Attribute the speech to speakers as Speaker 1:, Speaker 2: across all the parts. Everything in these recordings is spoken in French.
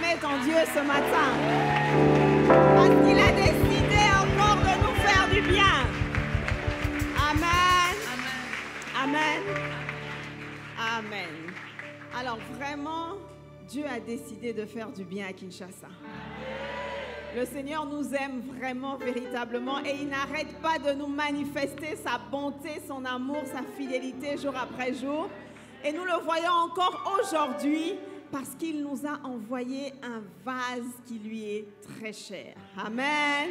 Speaker 1: honorer ton Dieu ce matin. Parce qu'il a décidé encore de nous faire du bien. Amen. Amen. Amen. Alors vraiment, Dieu a décidé de faire du bien à Kinshasa. Le Seigneur nous aime vraiment, véritablement, et il n'arrête pas de nous manifester sa bonté, son amour, sa fidélité jour après jour. Et nous le voyons encore aujourd'hui parce qu'il nous a envoyé un vase qui lui est très cher. Amen.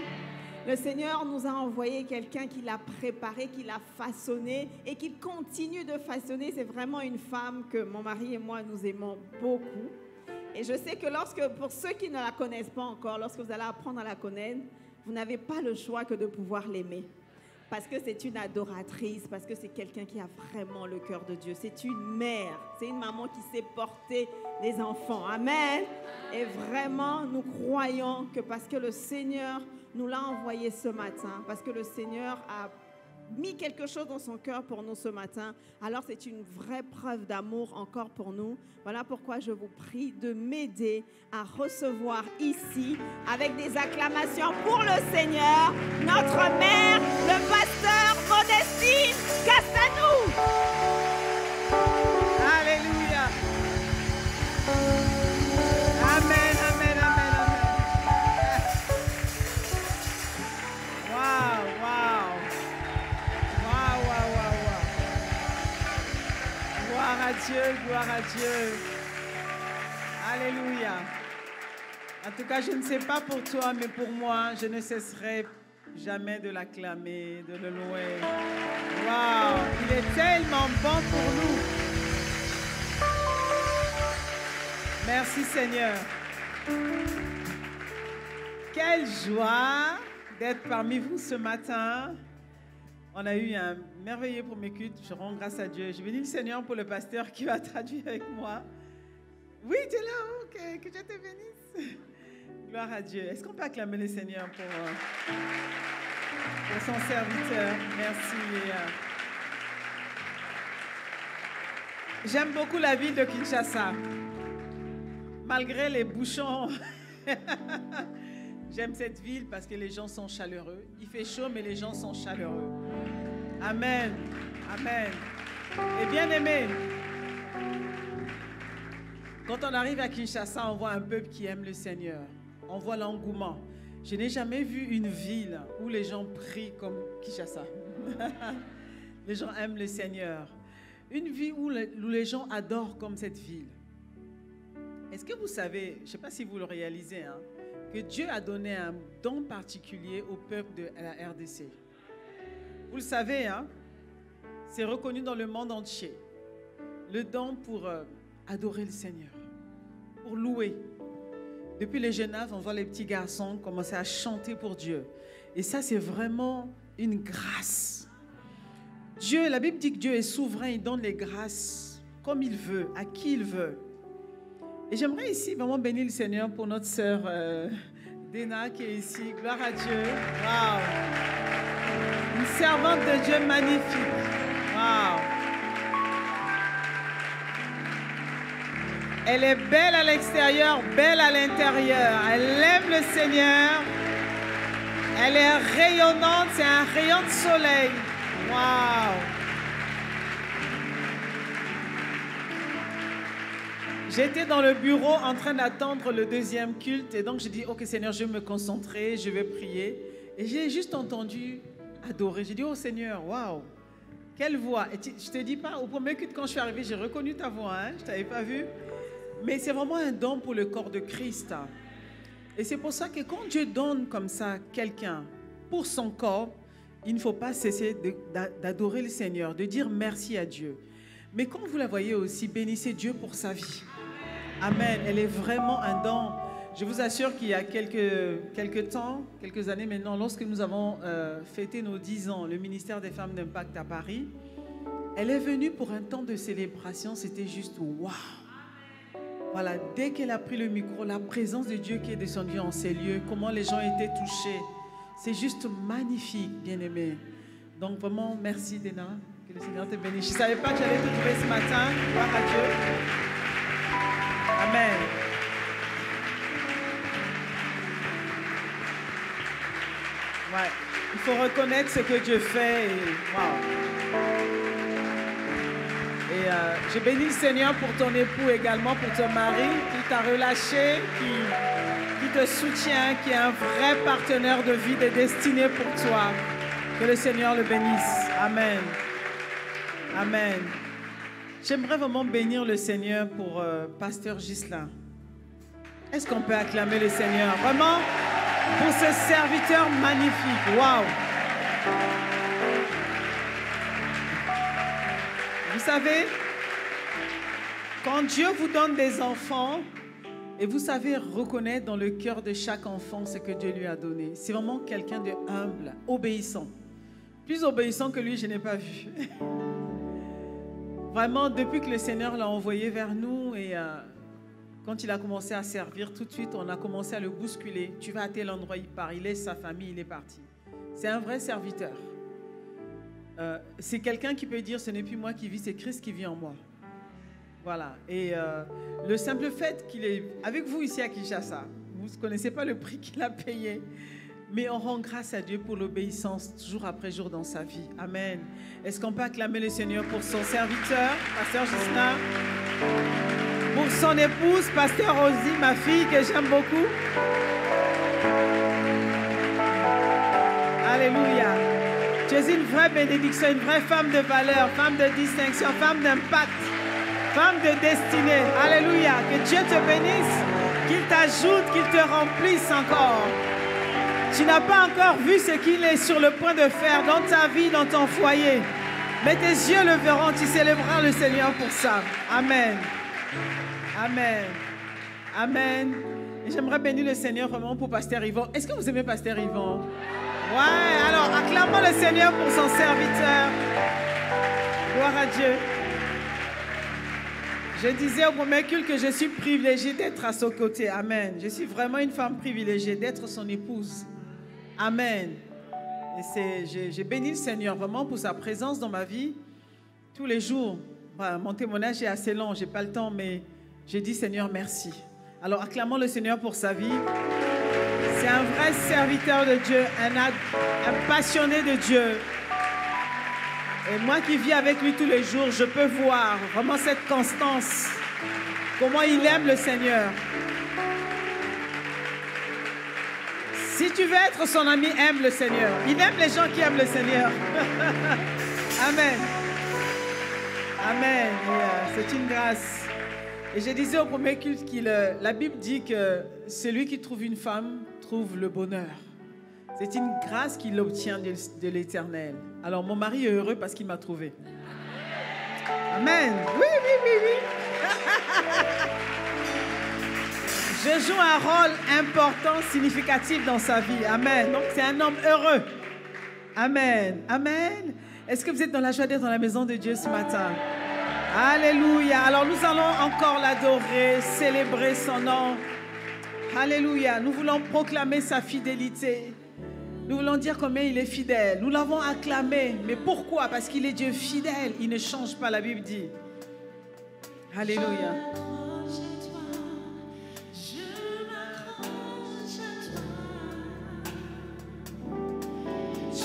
Speaker 1: Le Seigneur nous a envoyé quelqu'un qui l'a préparé, qui l'a façonné et qui continue de façonner. C'est vraiment une femme que mon mari et moi, nous aimons beaucoup. Et je sais que pour ceux qui ne la connaissent pas encore, lorsque vous allez apprendre à la connaître, vous n'avez pas le choix que de pouvoir l'aimer. Parce que c'est une adoratrice, parce que c'est quelqu'un qui a vraiment le cœur de Dieu. C'est une mère, c'est une maman qui sait porter des enfants. Amen. Et vraiment, nous croyons que parce que le Seigneur nous l'a envoyé ce matin, parce que le Seigneur a mis quelque chose dans son cœur pour nous ce matin, alors c'est une vraie preuve d'amour encore pour nous. Voilà pourquoi je vous prie de m'aider à recevoir ici, avec des acclamations pour le Seigneur, notre mère, le pasteur Modestine Castanou. Alléluia. Amen, amen, amen, amen. Wow, wow. Gloire à Dieu, gloire à Dieu. Alléluia. En tout cas, je ne sais pas pour toi, mais pour moi, je ne cesserai jamais de l'acclamer, de le louer. Waouh, il est tellement bon pour nous. Merci Seigneur. Quelle joie d'être parmi vous ce matin. On a eu un merveilleux premier culte. Je rends grâce à Dieu. Je bénis le Seigneur pour le pasteur qui va traduire avec moi. Oui, tu es là. Ok, que Dieu te bénisse. Gloire à Dieu. Est-ce qu'on peut acclamer le Seigneur pour son serviteur? Merci. J'aime beaucoup la ville de Kinshasa. Malgré les bouchons. J'aime cette ville parce que les gens sont chaleureux. Il fait chaud, mais les gens sont chaleureux. Amen. Amen. Et bien aimé, quand on arrive à Kinshasa, on voit un peuple qui aime le Seigneur. On voit l'engouement. Je n'ai jamais vu une ville où les gens prient comme Kinshasa. Les gens aiment le Seigneur. Une ville où les gens adorent comme cette ville. Est-ce que vous savez, je ne sais pas si vous le réalisez, hein, que Dieu a donné un don particulier au peuple de la RDC. Vous le savez, hein? C'est reconnu dans le monde entier. Le don pour adorer le Seigneur, pour louer. Depuis les jeunes âges, on voit les petits garçons commencer à chanter pour Dieu. Et ça, c'est vraiment une grâce. Dieu, la Bible dit que Dieu est souverain, il donne les grâces comme il veut, à qui il veut. Et j'aimerais ici vraiment bénir le Seigneur pour notre sœur Dena qui est ici. Gloire à Dieu. Waouh! Une servante de Dieu magnifique. Waouh! Elle est belle à l'extérieur, belle à l'intérieur. Elle aime le Seigneur. Elle est rayonnante, c'est un rayon de soleil. Waouh! J'étais dans le bureau en train d'attendre le deuxième culte et donc j'ai dit, ok Seigneur, je vais me concentrer, je vais prier. Et j'ai juste entendu adorer. J'ai dit, oh Seigneur, waouh, quelle voix. Et je te dis pas, au premier culte quand je suis arrivée, j'ai reconnu ta voix, hein, je ne t'avais pas vu. Mais c'est vraiment un don pour le corps de Christ. Et c'est pour ça que quand Dieu donne comme ça quelqu'un pour son corps, il ne faut pas cesser d'adorer le Seigneur, de dire merci à Dieu. Mais quand vous la voyez aussi, bénissez Dieu pour sa vie. Amen. Elle est vraiment un don. Je vous assure qu'il y a quelques temps, quelques années maintenant, lorsque nous avons fêté nos 10 ans, le ministère des Femmes d'Impact à Paris, elle est venue pour un temps de célébration. C'était juste waouh. Voilà, dès qu'elle a pris le micro, la présence de Dieu qui est descendue en ces lieux, comment les gens étaient touchés. C'est juste magnifique, bien-aimé. Donc vraiment, merci Dena. Que le Seigneur te bénisse. Je ne savais pas que j'allais te trouver ce matin. Gloire à Dieu. Amen.
Speaker 2: Ouais. Il faut reconnaître ce que Dieu fait. Et, wow. Et je bénis le Seigneur pour ton époux également, pour ton mari qui t'a relâché, qui te soutient, qui est un vrai partenaire de vie, de destinée pour toi. Que le Seigneur le bénisse. Amen. Amen. J'aimerais vraiment bénir le Seigneur pour Pasteur Ghislain. Est-ce qu'on peut acclamer le Seigneur? Vraiment, pour ce serviteur magnifique. Waouh! Vous savez, quand Dieu vous donne des enfants, et vous savez reconnaître dans le cœur de chaque enfant ce que Dieu lui a donné, c'est vraiment quelqu'un de humble, obéissant. Plus obéissant que lui, je n'ai pas vu. Vraiment, depuis que le Seigneur l'a envoyé vers nous et quand il a commencé à servir, tout de suite, on a commencé à le bousculer. Tu vas à tel endroit, il part, il laisse sa famille, il est parti. C'est un vrai serviteur. C'est quelqu'un qui peut dire, ce n'est plus moi qui vis, c'est Christ qui vit en moi. Voilà. Et le simple fait qu'il est avec vous ici à Kinshasa, vous ne connaissez pas le prix qu'il a payé. Mais on rend grâce à Dieu pour l'obéissance jour après jour dans sa vie. Amen. Est-ce qu'on peut acclamer le Seigneur pour son serviteur, Pasteur Ghislain, pour son épouse, Pasteur Rosie, ma fille que j'aime beaucoup. Alléluia. Tu es une vraie bénédiction, une vraie femme de valeur, femme de distinction, femme d'impact, femme de destinée. Alléluia. Que Dieu te bénisse, qu'il t'ajoute, qu'il te remplisse encore. Tu n'as pas encore vu ce qu'il est sur le point de faire dans ta vie, dans ton foyer. Mais tes yeux le verront, tu célébreras le Seigneur pour ça. Amen. Amen. Amen. Et j'aimerais bénir le Seigneur vraiment pour Pasteur Yvon. Est-ce que vous aimez Pasteur Yvon? Ouais, alors acclamons le Seigneur pour son serviteur. Gloire à Dieu. Je disais au premier culte que je suis privilégiée d'être à son côté. Amen. Je suis vraiment une femme privilégiée d'être son épouse. Amen. Et j'ai béni le Seigneur vraiment pour sa présence dans ma vie tous les jours. Mon témoignage est assez long, je n'ai pas le temps, mais j'ai dit Seigneur, merci. Alors acclamons le Seigneur pour sa vie. C'est un vrai serviteur de Dieu, un passionné de Dieu. Et moi qui vis avec lui tous les jours, je peux voir vraiment cette constance, comment il aime le Seigneur. Si tu veux être son ami, aime le Seigneur. Il aime les gens qui aiment le Seigneur. Amen. Amen. C'est une grâce. Et je disais au premier culte que la Bible dit que celui qui trouve une femme trouve le bonheur. C'est une grâce qu'il obtient de l'Éternel. Alors mon mari est heureux parce qu'il m'a trouvé. Amen. Oui, oui, oui, oui. Je joue un rôle important, significatif dans sa vie. Amen. Donc c'est un homme heureux. Amen. Amen. Est-ce que vous êtes dans la joie d'être dans la maison de Dieu ce matin? Alléluia. Alors nous allons encore l'adorer, célébrer son nom. Alléluia. Nous voulons proclamer sa fidélité. Nous voulons dire combien il est fidèle. Nous l'avons acclamé. Mais pourquoi? Parce qu'il est Dieu fidèle. Il ne change pas, la Bible dit. Alléluia.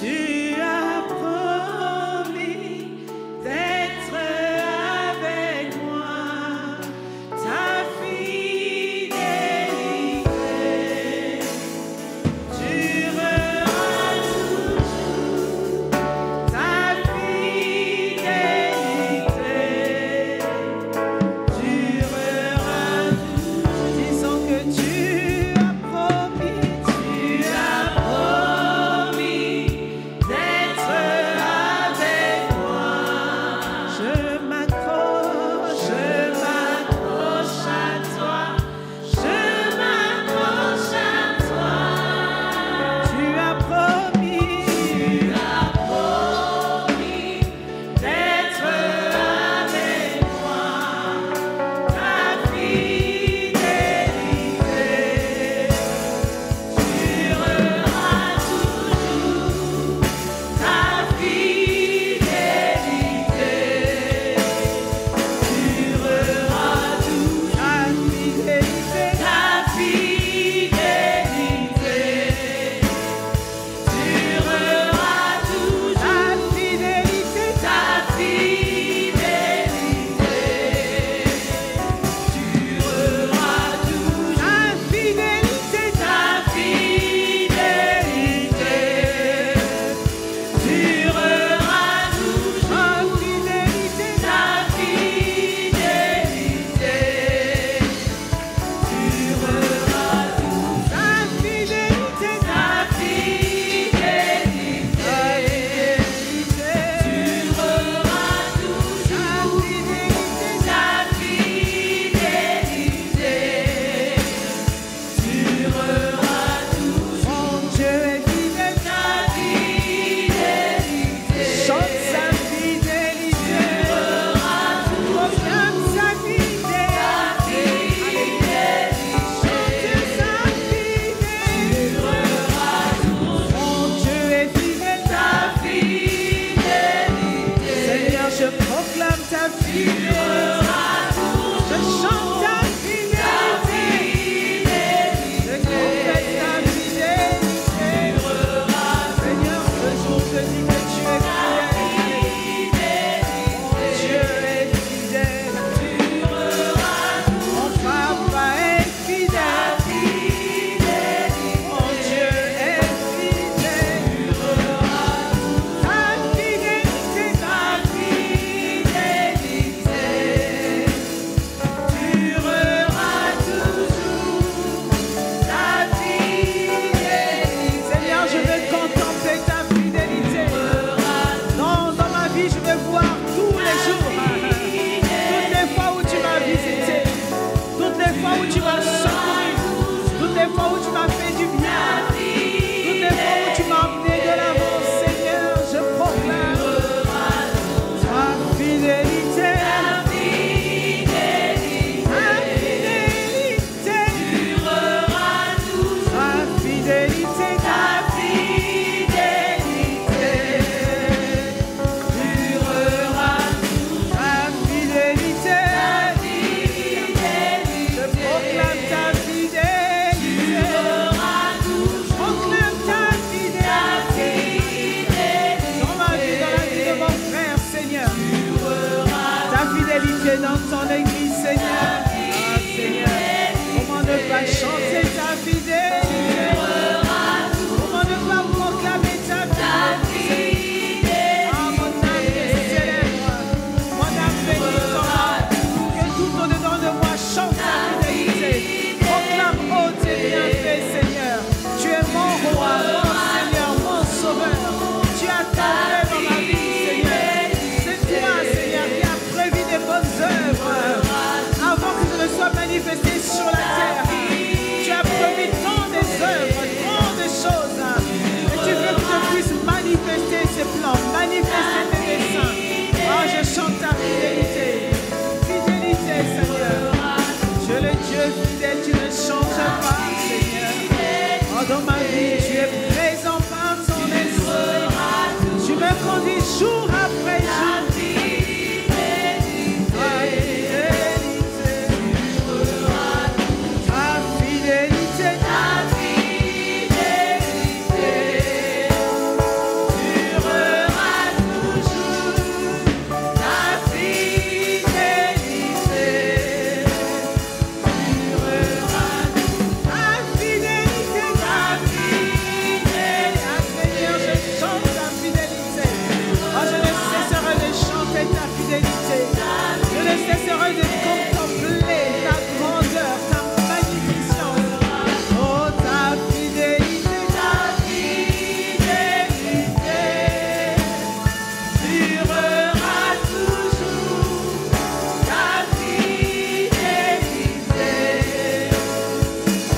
Speaker 2: Tu as promis d'être avec moi, ta fidélité durera toujours, ta fidélité durera. ta fidélité. Comment ne pas proclamer ta fidélité? Ah, mon âme te célèbre, mon âme bénit ton nom. Que tout au-dedans de moi chante ta fidélité. Proclame, oh tes bienfaits, Seigneur. Tu es mon roi, mon Seigneur, mon sauveur. Tu as travaillé dans ma vie, Seigneur. C'est toi, Seigneur, qui as prévu des bonnes œuvres avant que je ne sois manifesté sur la terre. Tu as prévu tant des œuvres, tant de choses. Et tu veux que je puisse manifester ces plans, manifester tes desseins. Oh, je chante ta fidélité. Fidélité, Seigneur. Tu es le Dieu fidèle, tu ne changes pas, Seigneur. Oh, dans ma vie, tu es présent par ton esprit. Tu me conduis jour après jour. Je ne cesserai de contempler ta grandeur, ta magnificence. Oh, ta fidélité, durera toujours. Ta fidélité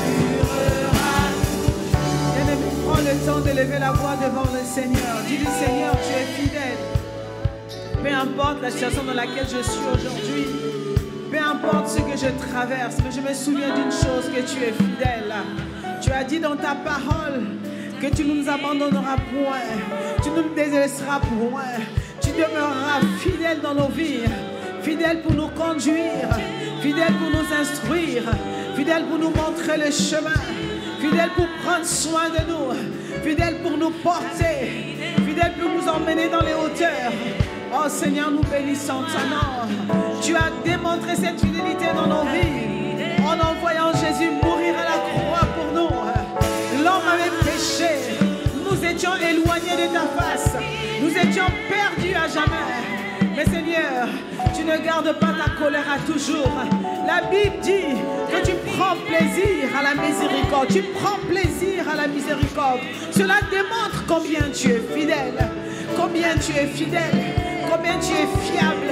Speaker 2: durera toujours. Bien-aimé, prends le temps d'élever la voix devant le Seigneur. Dis-lui, Seigneur, tu es fidèle. Peu importe la situation dans laquelle je suis aujourd'hui, peu importe ce que je traverse, mais je me souviens d'une chose, que tu es fidèle. Tu as dit dans ta parole que tu ne nous abandonneras point, tu ne nous délaisseras point, tu demeureras fidèle dans nos vies, fidèle pour nous conduire, fidèle pour nous instruire, fidèle pour nous montrer le chemin, fidèle pour prendre soin de nous, fidèle pour nous porter, fidèle pour nous emmener dans les hauteurs. Oh Seigneur, nous bénissons ton nom. Tu as démontré cette fidélité dans nos vies en envoyant Jésus mourir à la croix pour nous. L'homme avait péché. Nous étions éloignés de ta face. Nous étions perdus à jamais. Mais Seigneur, tu ne gardes pas ta colère à toujours. La Bible dit que tu prends plaisir à la miséricorde. Tu prends plaisir à la miséricorde. Cela démontre combien tu es fidèle. Combien tu es fidèle. Combien tu es fiable,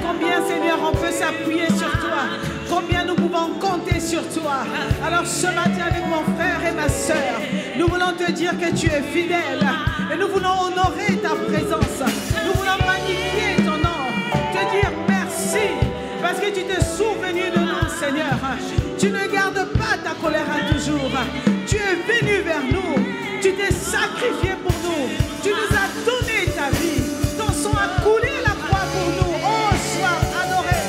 Speaker 2: combien Seigneur on peut s'appuyer sur toi, combien nous pouvons compter sur toi. Alors ce matin avec mon frère et ma soeur, nous voulons te dire que tu es fidèle et nous voulons honorer ta présence, nous voulons magnifier ton nom, te dire merci parce que tu t'es souvenu de nous Seigneur. Tu ne gardes pas ta colère à toujours, tu es venu vers nous, tu t'es sacrifié pour nous, tu nous as donné ta vie. A coulé la croix pour nous. Oh, sois adoré,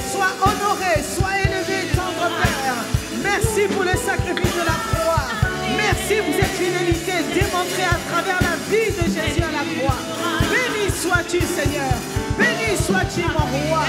Speaker 2: sois honoré, sois élevé, tendre Père. Merci pour le sacrifice de la croix. Merci pour cette fidélité démontrée à travers la vie de Jésus à la croix. Béni sois-tu, Seigneur. Béni sois-tu, mon roi.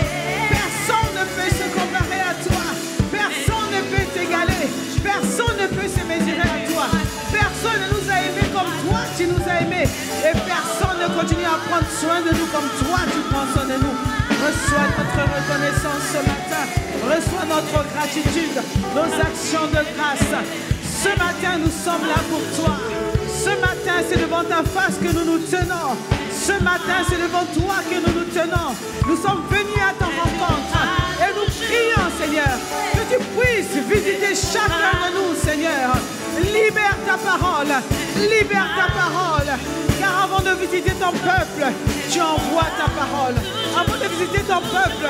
Speaker 2: Personne ne peut se comparer à toi. Personne ne peut t'égaler. Personne ne peut se mesurer à toi. Personne ne nous a aimés comme toi, tu nous as aimés. Et personne ne continue à prendre soin de nous comme toi, tu prends soin de nous. Reçois notre reconnaissance ce matin. Reçois notre gratitude, nos actions de grâce. Ce matin, nous sommes là pour toi. Ce matin, c'est devant ta face que nous nous tenons. Ce matin, c'est devant toi que nous nous tenons. Nous sommes venus à ta rencontre. Et nous prions, Seigneur, que tu puisses visiter chacun de nous, Seigneur. Libère ta parole. Libère ta parole. Car avant de visiter ton peuple, tu envoies ta parole. Avant de visiter ton peuple,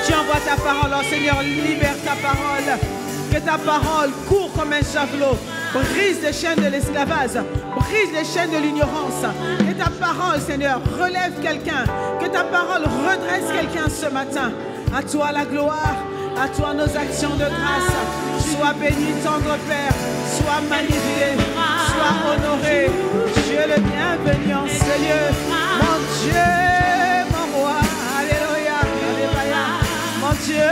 Speaker 2: tu envoies ta parole. Oh Seigneur, libère ta parole. Que ta parole court comme un javelot. Brise les chaînes de l'esclavage. Brise les chaînes de l'ignorance. Que ta parole, Seigneur, relève quelqu'un. Que ta parole redresse quelqu'un ce matin. À toi la gloire. À toi nos actions de grâce. Sois béni, tendre Père. Sois magnifié. Sois honoré. Dieu le bienvenu en ce lieu. Mon Dieu, mon roi. Alléluia. Alléluia. Mon Dieu,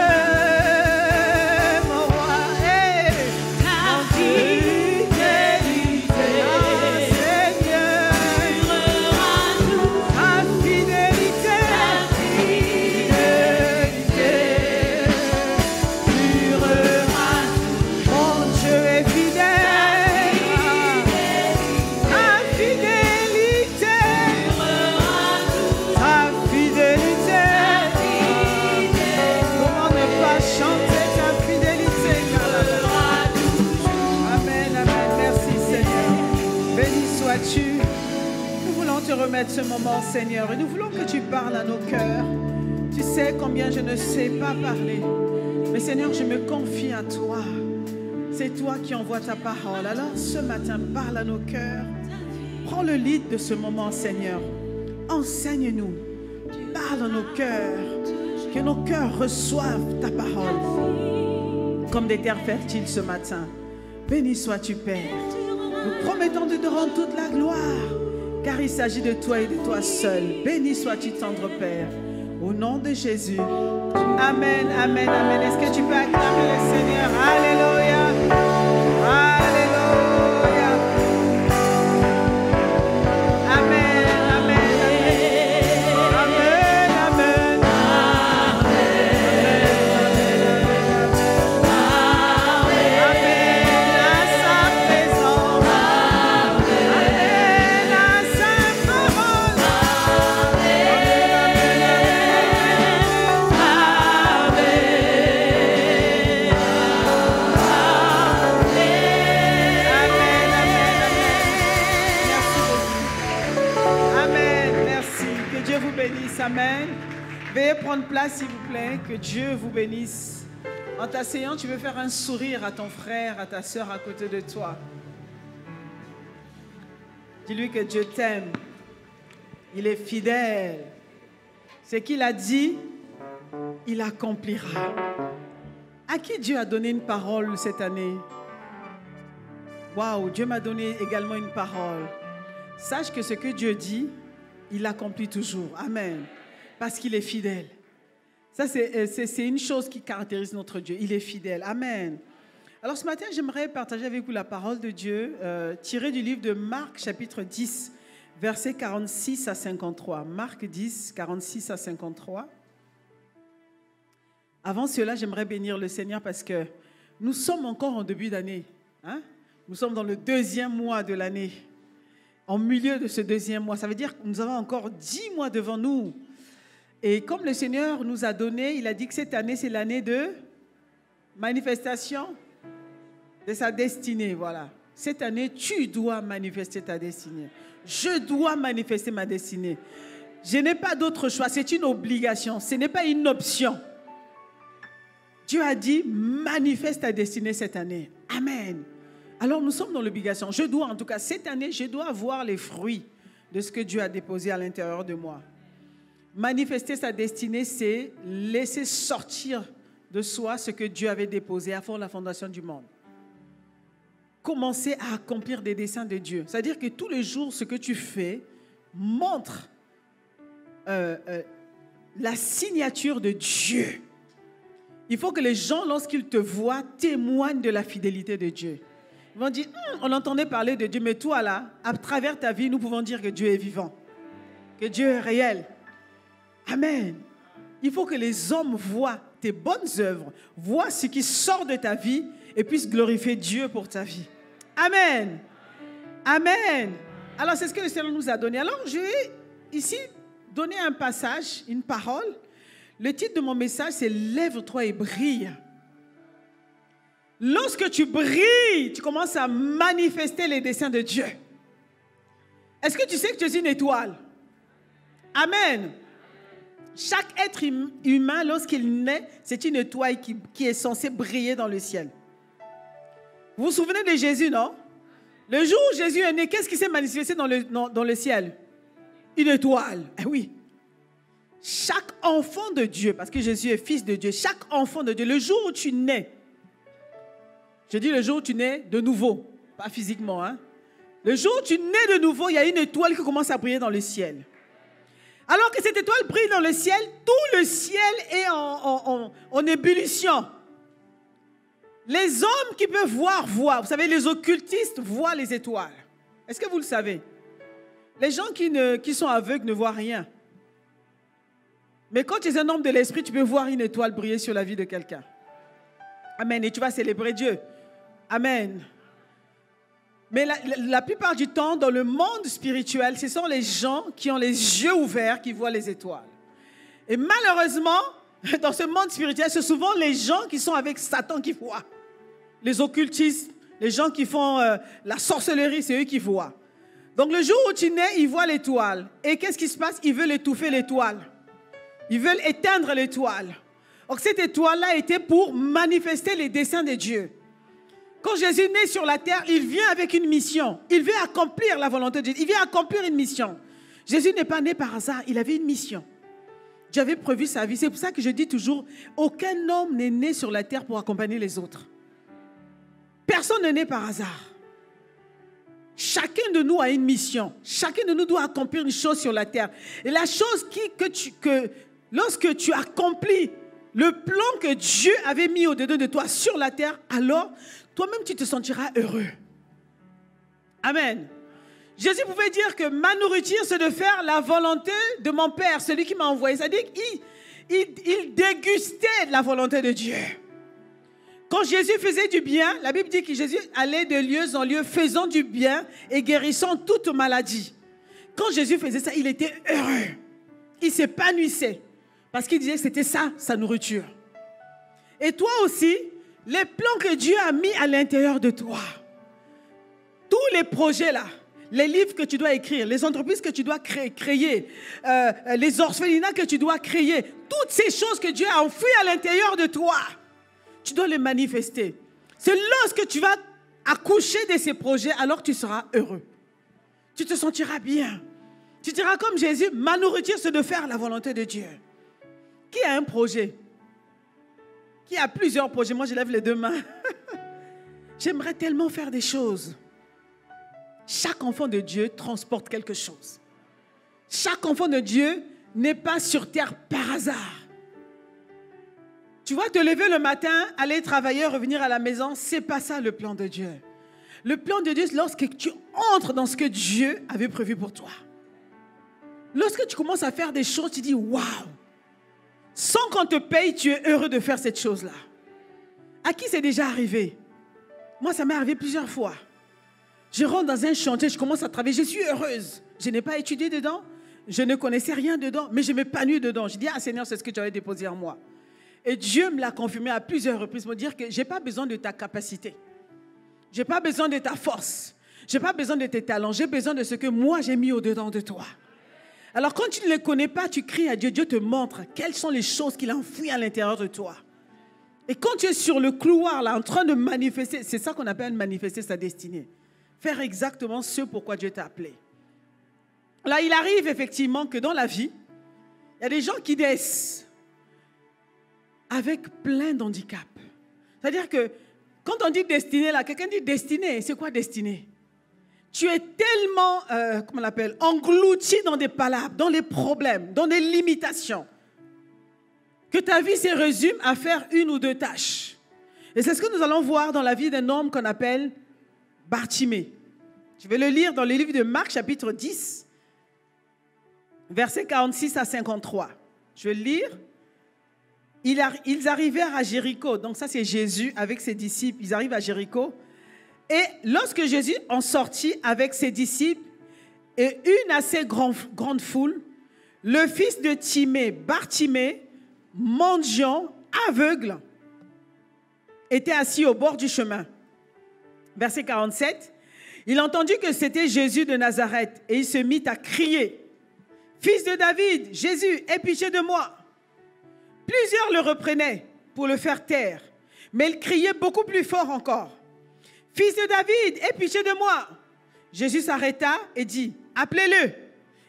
Speaker 2: mon roi. Hey. Mon Dieu. tu. Nous voulons te remettre ce moment, Seigneur, et nous voulons que tu parles à nos cœurs. Tu sais combien je ne sais pas parler. Mais Seigneur, je me confie à toi. C'est toi qui envoies ta parole. Alors ce matin, parle à nos cœurs. Prends le lead de ce moment, Seigneur. Enseigne-nous. Parle à nos cœurs. Que nos cœurs reçoivent ta parole. Comme des terres fertiles ce matin. Béni sois-tu, Père. Nous promettons de te rendre toute la gloire. Car il s'agit de toi et de toi seul. Béni sois-tu, tendre Père. Au nom de Jésus. Amen, amen, amen. Est-ce que tu peux acclamer le Seigneur? Alléluia. Alléluia. Amen, amen, amen. Amen, amen. Amen à sa présence. Amen à sa parole. Amen. Veuillez prendre place, s'il vous plaît. Que Dieu vous bénisse. En t'asseyant, tu veux faire un sourire à ton frère, à ta soeur à côté de toi. Dis-lui que Dieu t'aime. Il est fidèle. Ce qu'il a dit, il accomplira. À qui Dieu a donné une parole cette année? Waouh, Dieu m'a donné également une parole. Sache que ce que Dieu dit, il l'accomplit toujours. Amen. Parce qu'il est fidèle. Ça, c'est une chose qui caractérise notre Dieu. Il est fidèle. Amen. Alors ce matin, j'aimerais partager avec vous la parole de Dieu tirée du livre de Marc, chapitre 10, versets 46 à 53. Marc 10, 46 à 53. Avant cela, j'aimerais bénir le Seigneur parce que nous sommes encore en début d'année. Hein? Nous sommes dans le 2e mois de l'année. En milieu de ce 2e mois, ça veut dire que nous avons encore 10 mois devant nous. Et comme le Seigneur nous a donné, il a dit que cette année, c'est l'année de manifestation de sa destinée. Voilà. Cette année, tu dois manifester ta destinée. Je dois manifester ma destinée. Je n'ai pas d'autre choix. C'est une obligation. Ce n'est pas une option. Dieu a dit, manifeste ta destinée cette année. Amen. Alors nous sommes dans l'obligation. Je dois, en tout cas, cette année, je dois voir les fruits de ce que Dieu a déposé à l'intérieur de moi. Manifester sa destinée, c'est laisser sortir de soi ce que Dieu avait déposé avant la fondation du monde. Commencer à accomplir des desseins de Dieu. C'est-à-dire que tous les jours, ce que tu fais montre la signature de Dieu. Il faut que les gens, lorsqu'ils te voient, témoignent de la fidélité de Dieu. Ils vont dire, on entendait parler de Dieu, mais toi là, à travers ta vie, nous pouvons dire que Dieu est vivant, que Dieu est réel. Amen. Il faut que les hommes voient tes bonnes œuvres, voient ce qui sort de ta vie et puissent glorifier Dieu pour ta vie. Amen. Amen. Alors, c'est ce que le Seigneur nous a donné. Alors, je vais ici donner un passage, une parole. Le titre de mon message, c'est « Lève-toi et brille ». Lorsque tu brilles, tu commences à manifester les desseins de Dieu. Est-ce que tu sais que tu es une étoile? Amen. Chaque être humain, lorsqu'il naît, c'est une étoile qui est censée briller dans le ciel. Vous vous souvenez de Jésus, non? Le jour où Jésus est né, qu'est-ce qui s'est manifesté dans le ciel? Une étoile. Eh oui. Chaque enfant de Dieu, parce que Jésus est fils de Dieu, chaque enfant de Dieu, le jour où tu nais, je dis le jour où tu nais de nouveau, pas physiquement, hein? Le jour où tu nais de nouveau, il y a une étoile qui commence à briller dans le ciel. Alors que cette étoile brille dans le ciel, tout le ciel est en ébullition. Les hommes qui peuvent voir, voient. Vous savez, les occultistes voient les étoiles. Est-ce que vous le savez? Les gens qui sont aveugles ne voient rien. Mais quand tu es un homme de l'esprit, tu peux voir une étoile briller sur la vie de quelqu'un. Amen. Et tu vas célébrer Dieu. Amen. Mais la plupart du temps, dans le monde spirituel, ce sont les gens qui ont les yeux ouverts qui voient les étoiles. Et malheureusement, dans ce monde spirituel, c'est souvent les gens qui sont avec Satan qui voient. Les occultistes, les gens qui font la sorcellerie, c'est eux qui voient. Donc le jour où tu nais, ils voient l'étoile. Et qu'est-ce qui se passe? Ils veulent étouffer l'étoile. Ils veulent éteindre l'étoile. Donc cette étoile-là était pour manifester les desseins de Dieu. Quand Jésus naît sur la terre, il vient avec une mission. Il veut accomplir la volonté de Dieu. Il vient accomplir une mission. Jésus n'est pas né par hasard, il avait une mission. Dieu avait prévu sa vie. C'est pour ça que je dis toujours, aucun homme n'est né sur la terre pour accompagner les autres. Personne n'est né par hasard. Chacun de nous a une mission. Chacun de nous doit accomplir une chose sur la terre. Et la chose lorsque tu accomplis le plan que Dieu avait mis au-dedans de toi sur la terre, alors toi-même tu te sentiras heureux. Amen. Jésus pouvait dire que ma nourriture, c'est de faire la volonté de mon Père, celui qui m'a envoyé. C'est-à-dire qu'il dégustait la volonté de Dieu. Quand Jésus faisait du bien, la Bible dit que Jésus allait de lieu en lieu, faisant du bien et guérissant toute maladie. Quand Jésus faisait ça, il était heureux. Il s'épanouissait. Parce qu'il disait que c'était ça, sa nourriture. Et toi aussi, les plans que Dieu a mis à l'intérieur de toi, tous les projets là, les livres que tu dois écrire, les entreprises que tu dois créer, les orphelinats que tu dois créer, toutes ces choses que Dieu a enfouies à l'intérieur de toi, tu dois les manifester. C'est lorsque tu vas accoucher de ces projets, alors tu seras heureux. Tu te sentiras bien. Tu diras comme Jésus, ma nourriture c'est de faire la volonté de Dieu. Qui a un projet? Qui a plusieurs projets? Moi je lève les deux mains. J'aimerais tellement faire des choses. Chaque enfant de Dieu transporte quelque chose. Chaque enfant de Dieu n'est pas sur terre par hasard. Tu vas te lever le matin, aller travailler, revenir à la maison, c'est pas ça le plan de Dieu. Le plan de Dieu, c'est lorsque tu entres dans ce que Dieu avait prévu pour toi. Lorsque tu commences à faire des choses, tu dis waouh! Sans qu'on te paye, tu es heureux de faire cette chose-là. À qui c'est déjà arrivé? Moi, ça m'est arrivé plusieurs fois. Je rentre dans un chantier, je commence à travailler, je suis heureuse. Je n'ai pas étudié dedans, je ne connaissais rien dedans, mais je m'épanouis dedans. Je dis, ah Seigneur, c'est ce que tu avais déposé en moi. Et Dieu me l'a confirmé à plusieurs reprises pour dire que je n'ai pas besoin de ta capacité. Je n'ai pas besoin de ta force. Je n'ai pas besoin de tes talents. J'ai besoin de ce que moi j'ai mis au-dedans de toi. Alors quand tu ne le connais pas, tu cries à Dieu. Dieu te montre quelles sont les choses qu'il a enfouies à l'intérieur de toi. Et quand tu es sur le couloir là, en train de manifester, c'est ça qu'on appelle manifester sa destinée. Faire exactement ce pourquoi Dieu t'a appelé. Là, il arrive effectivement que dans la vie, il y a des gens qui naissent avec plein d'handicaps. C'est-à-dire que quand on dit destinée, là, quelqu'un dit destinée, c'est quoi destinée? Tu es tellement, comment on l'appelle, englouti dans des palabres, dans les problèmes, dans des limitations, que ta vie se résume à faire une ou deux tâches. Et c'est ce que nous allons voir dans la vie d'un homme qu'on appelle Bartimée. Je vais le lire dans le livre de Marc, chapitre 10, versets 46 à 53. Je vais le lire. Ils arrivèrent à Jéricho. Donc ça, c'est Jésus avec ses disciples. Ils arrivent à Jéricho. Et lorsque Jésus en sortit avec ses disciples et une assez grande foule, le fils de Timée, Bartimée, mendiant, aveugle, était assis au bord du chemin. Verset 47. Il entendit que c'était Jésus de Nazareth et il se mit à crier, « Fils de David, Jésus, aie pitié de moi !» Plusieurs le reprenaient pour le faire taire, mais il criait beaucoup plus fort encore, « Fils de David, aie pitié de moi !» Jésus s'arrêta et dit, « Appelez-le !»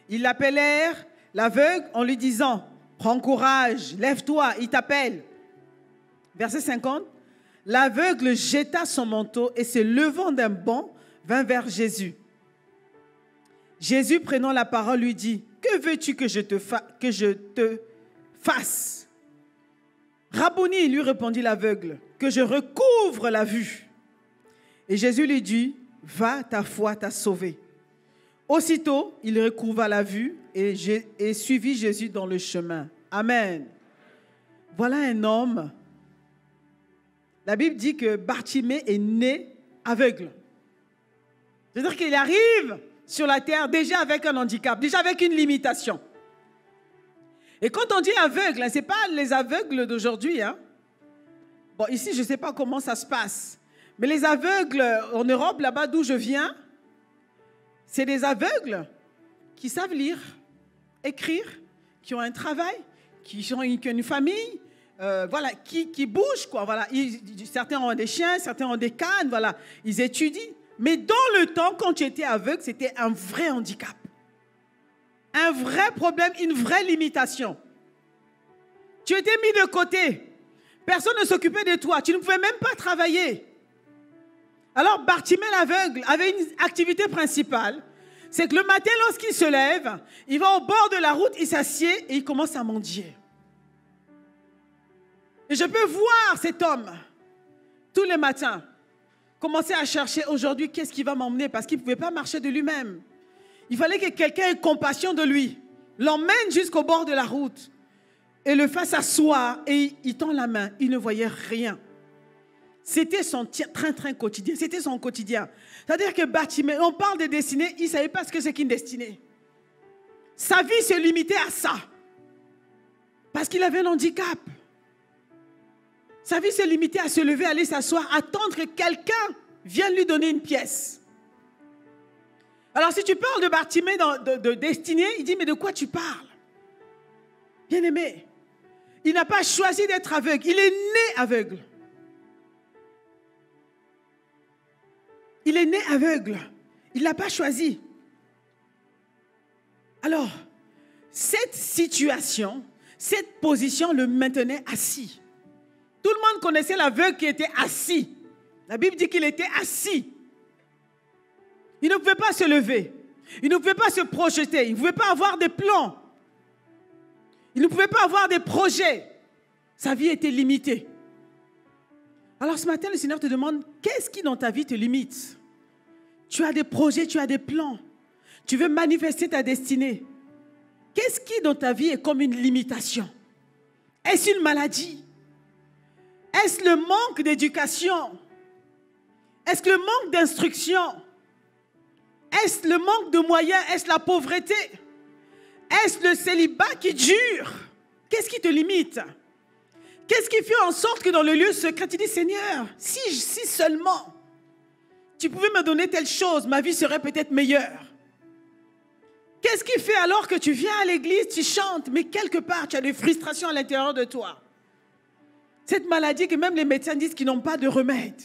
Speaker 2: Ils l'appelèrent l'aveugle en lui disant, « Prends courage, lève-toi, il t'appelle. » Verset 50. L'aveugle jeta son manteau et se levant d'un bond, vint vers Jésus. Jésus, prenant la parole, lui dit, « Que veux-tu que je te fasse ?» Rabouni, lui répondit l'aveugle, « Que je recouvre la vue. » Et Jésus lui dit, « Va, ta foi t'a sauvé. » Aussitôt, il recouvra la vue et suivit Jésus dans le chemin. Amen. Voilà un homme. La Bible dit que Bartimée est né aveugle. C'est-à-dire qu'il arrive sur la terre déjà avec un handicap, déjà avec une limitation. Et quand on dit aveugle, ce n'est pas les aveugles d'aujourd'hui. Hein? Bon, ici, je ne sais pas comment ça se passe. Mais les aveugles en Europe, là-bas d'où je viens, C'est des aveugles qui savent lire, écrire, qui ont un travail, qui ont une famille, voilà, qui bougent, quoi. Voilà. Certains ont des chiens, certains ont des cannes, voilà. Ils étudient. Mais dans le temps, quand tu étais aveugle, c'était un vrai handicap. Un vrai problème, une vraie limitation. Tu étais mis de côté. Personne ne s'occupait de toi. Tu ne pouvais même pas travailler. Alors, Bartimée l'aveugle avait une activité principale. C'est que le matin, lorsqu'il se lève, il va au bord de la route, il s'assied et il commence à mendier. Et je peux voir cet homme, tous les matins, commencer à chercher aujourd'hui qu'est-ce qui va m'emmener, parce qu'il ne pouvait pas marcher de lui-même. Il fallait que quelqu'un ait compassion de lui, l'emmène jusqu'au bord de la route et le fasse asseoir et il tend la main. Il ne voyait rien. C'était son train-train quotidien, c'était son quotidien. C'est-à-dire que Bartimée, on parle de destinée, il ne savait pas ce que c'est qu'une destinée. Sa vie se limitait à ça, parce qu'il avait un handicap. Sa vie se limitait à se lever, aller s'asseoir, attendre que quelqu'un vienne lui donner une pièce. Alors si tu parles de Bartimée, de destinée, il dit, mais de quoi tu parles? Bien-aimé, il n'a pas choisi d'être aveugle, il est né aveugle. Il est né aveugle. Il ne l'a pas choisi. Alors, cette situation, cette position le maintenait assis. Tout le monde connaissait l'aveugle qui était assis. La Bible dit qu'il était assis. Il ne pouvait pas se lever. Il ne pouvait pas se projeter. Il ne pouvait pas avoir des plans. Il ne pouvait pas avoir des projets. Sa vie était limitée. Alors ce matin, le Seigneur te demande, qu'est-ce qui dans ta vie te limite? Tu as des projets, tu as des plans. Tu veux manifester ta destinée. Qu'est-ce qui dans ta vie est comme une limitation? Est-ce une maladie? Est-ce le manque d'éducation? Est-ce le manque d'instruction? Est-ce le manque de moyens? Est-ce la pauvreté? Est-ce le célibat qui dure? Qu'est-ce qui te limite? Qu'est-ce qui fait en sorte que dans le lieu secret, tu dis, Seigneur, si seulement tu pouvais me donner telle chose, ma vie serait peut-être meilleure. Qu'est-ce qui fait alors que tu viens à l'église, tu chantes, mais quelque part, tu as des frustrations à l'intérieur de toi? Cette maladie que même les médecins disent qu'ils n'ont pas de remède.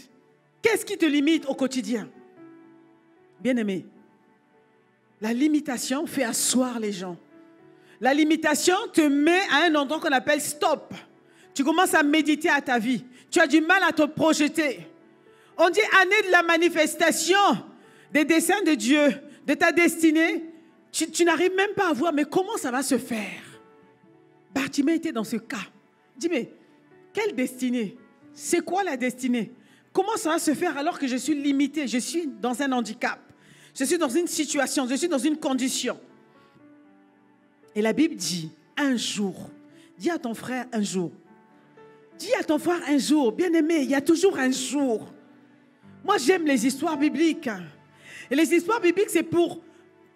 Speaker 2: Qu'est-ce qui te limite au quotidien? Bien-aimé, la limitation fait asseoir les gens. La limitation te met à un endroit qu'on appelle stop. Tu commences à méditer à ta vie. Tu as du mal à te projeter. On dit année de la manifestation des desseins de Dieu, de ta destinée. Tu n'arrives même pas à voir, mais comment ça va se faire? Bartimée était dans ce cas. Dis, mais quelle destinée? C'est quoi la destinée? Comment ça va se faire alors que je suis limité? Je suis dans un handicap. Je suis dans une situation, je suis dans une condition. Et la Bible dit, un jour, dis à ton frère un jour. Dis à ton frère un jour, bien-aimé, il y a toujours un jour. Moi, j'aime les histoires bibliques. Et les histoires bibliques, c'est pour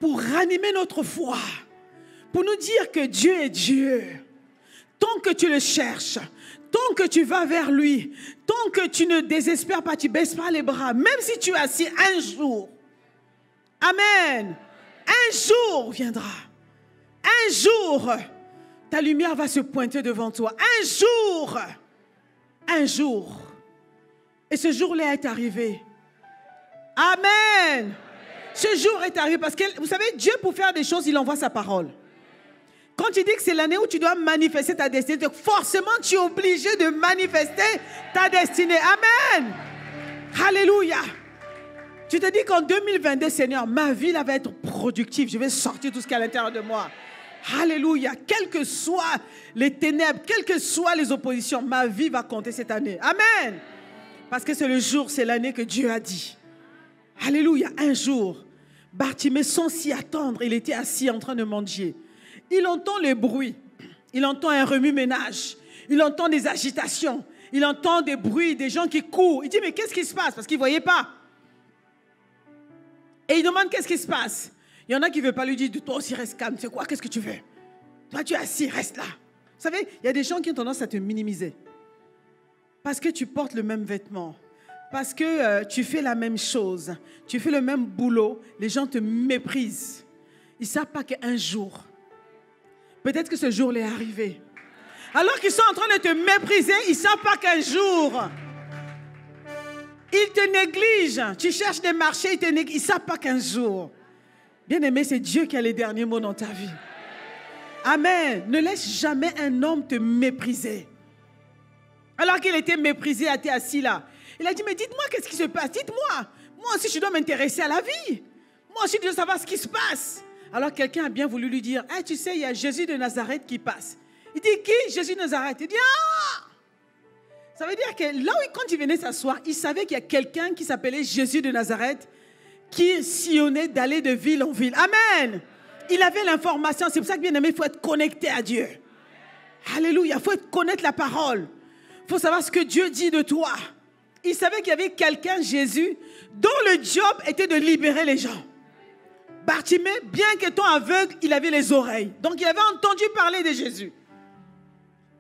Speaker 2: ranimer notre foi. Pour nous dire que Dieu est Dieu. Tant que tu le cherches, tant que tu vas vers lui, tant que tu ne désespères pas, tu ne baisses pas les bras, même si tu es assis un jour. Amen. Un jour viendra. Un jour, ta lumière va se pointer devant toi. Un jour. Un jour. Et ce jour-là est arrivé. Amen. Ce jour est arrivé parce que, vous savez, Dieu pour faire des choses, il envoie sa parole. Quand il dit que c'est l'année où tu dois manifester ta destinée, donc forcément tu es obligé de manifester ta destinée. Amen. Alléluia. Tu te dis qu'en 2022, Seigneur, ma vie là, va être productive. Je vais sortir tout ce qui est à l'intérieur de moi. Alléluia. Quelles que soient les ténèbres, quelles que soient les oppositions, ma vie va compter cette année. Amen. Parce que c'est le jour, c'est l'année que Dieu a dit. Alléluia. Un jour, Bartimée, sans s'y attendre, il était assis en train de mendier. Il entend le bruit. Il entend un remue-ménage. Il entend des agitations. Il entend des bruits, des gens qui courent. Il dit, mais qu'est-ce qui se passe? Parce qu'il ne voyait pas. Et il demande, qu'est-ce qui se passe? Il y en a qui ne veulent pas lui dire, toi aussi reste calme. C'est quoi? Qu'est-ce que tu veux? Toi, tu es assis, reste là. Vous savez, il y a des gens qui ont tendance à te minimiser. Parce que tu portes le même vêtement. parce que tu fais la même chose, tu fais le même boulot, les gens te méprisent. Ils ne savent pas qu'un jour, peut-être que ce jour-là est arrivé. Alors qu'ils sont en train de te mépriser, ils ne savent pas qu'un jour, ils te négligent. Tu cherches des marchés, ils te négligent. Ils ne savent pas qu'un jour. Bien-aimé, c'est Dieu qui a les derniers mots dans ta vie. Amen. Ne laisse jamais un homme te mépriser. Alors qu'il était méprisé, était assis là. Il a dit, mais dites-moi qu'est-ce qui se passe. Dites-moi. Moi aussi, je dois m'intéresser à la vie. Moi aussi, je dois savoir ce qui se passe. Alors quelqu'un a bien voulu lui dire, hey, tu sais, il y a Jésus de Nazareth qui passe. Il dit, qui? Jésus de Nazareth. Il dit, ah! Ça veut dire que là où, quand il venait s'asseoir, il savait qu'il y a quelqu'un qui s'appelait Jésus de Nazareth qui sillonnait d'aller de ville en ville. Amen. Il avait l'information. C'est pour ça que, bien aimé, il faut être connecté à Dieu. Alléluia. Il faut connaître la parole. Il faut savoir ce que Dieu dit de toi. Il savait qu'il y avait quelqu'un, Jésus, dont le job était de libérer les gens. Bartimée, bien qu'étant aveugle, il avait les oreilles. Donc, il avait entendu parler de Jésus.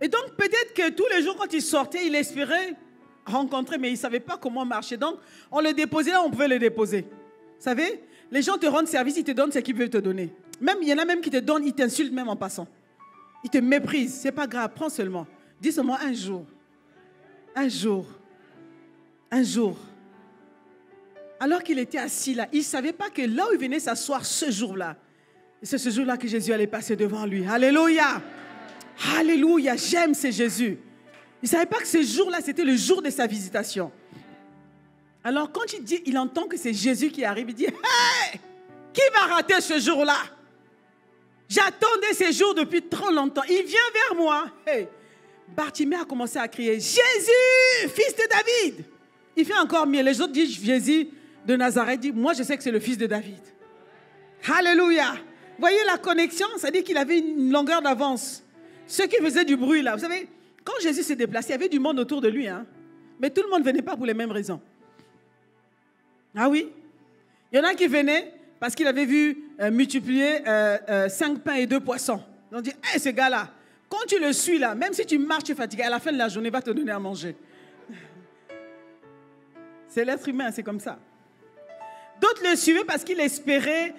Speaker 2: Et donc, peut-être que tous les jours, quand il sortait, il espérait rencontrer, mais il ne savait pas comment marcher. Donc, on le déposait là, on pouvait le déposer. Vous savez, les gens te rendent service, ils te donnent ce qu'ils veulent te donner. Même, il y en a même qui te donnent, ils t'insultent même en passant. Ils te méprisent. Ce n'est pas grave, prends seulement. Dis seulement un jour. Un jour. Un jour. Alors qu'il était assis là, il ne savait pas que là où il venait s'asseoir ce jour-là, c'est ce jour-là que Jésus allait passer devant lui. Alléluia. Alléluia, j'aime ce Jésus. Il ne savait pas que ce jour-là, c'était le jour de sa visitation. Alors quand il entend que c'est Jésus qui arrive, il dit, hey, qui va rater ce jour-là? J'attendais ce jour depuis trop longtemps. Il vient vers moi. Hey. Bartimée a commencé à crier, Jésus, fils de David. Il fait encore mieux. Les autres disent Jésus de Nazareth. Dit, moi je sais que c'est le fils de David. Alléluia. Voyez la connexion, ça dit qu'il avait une longueur d'avance. Ceux qui faisaient du bruit là, vous savez, quand Jésus s'est déplacé, il y avait du monde autour de lui. Hein? Mais tout le monde ne venait pas pour les mêmes raisons. Ah oui? Il y en a qui venaient parce qu'il avait vu multiplier 5 pains et 2 poissons. Ils ont dit, hey, ce gars-là, quand tu le suis là, même si tu marches, tu es fatigué, à la fin de la journée, il va te donner à manger. C'est l'être humain, c'est comme ça. D'autres le suivaient parce qu'ils espéraient,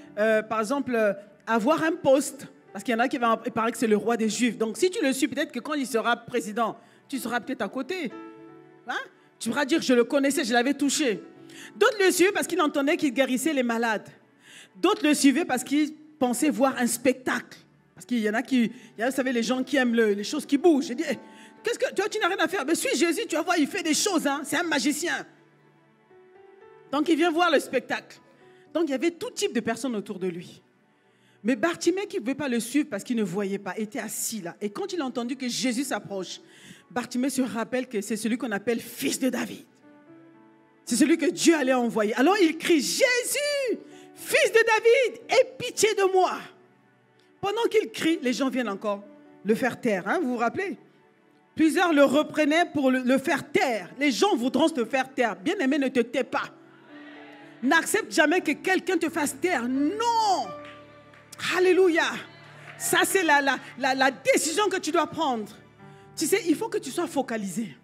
Speaker 2: par exemple, avoir un poste. Parce qu'il y en a qui vont paraît que c'est le roi des Juifs. Donc si tu le suis, peut-être que quand il sera président, tu seras peut-être à côté. Hein? Tu pourras dire, je le connaissais, je l'avais touché. D'autres le suivaient parce qu'ils entendaient qu'il guérissait les malades. D'autres le suivaient parce qu'ils pensaient voir un spectacle. Parce qu'il y en a qui, vous savez, les gens qui aiment les choses qui bougent. J'ai dit, hey, qu'est-ce que toi, tu n'as rien à faire. Mais suis Jésus, tu vas voir, il fait des choses. Hein? C'est un magicien. Donc, il vient voir le spectacle. Donc, il y avait tout type de personnes autour de lui. Mais Bartimée, qui ne pouvait pas le suivre parce qu'il ne voyait pas, était assis là. Et quand il a entendu que Jésus s'approche, Bartimée se rappelle que c'est celui qu'on appelle fils de David. C'est celui que Dieu allait envoyer. Alors, il crie, Jésus, fils de David, aie pitié de moi. Pendant qu'il crie, les gens viennent encore le faire taire. Hein, vous vous rappelez? Plusieurs le reprenaient pour le faire taire. Les gens voudront te faire taire. Bien-aimé, ne te tais pas. N'accepte jamais que quelqu'un te fasse taire. Non. Alléluia. Ça, c'est la décision que tu dois prendre. Tu sais, il faut que tu sois focalisé.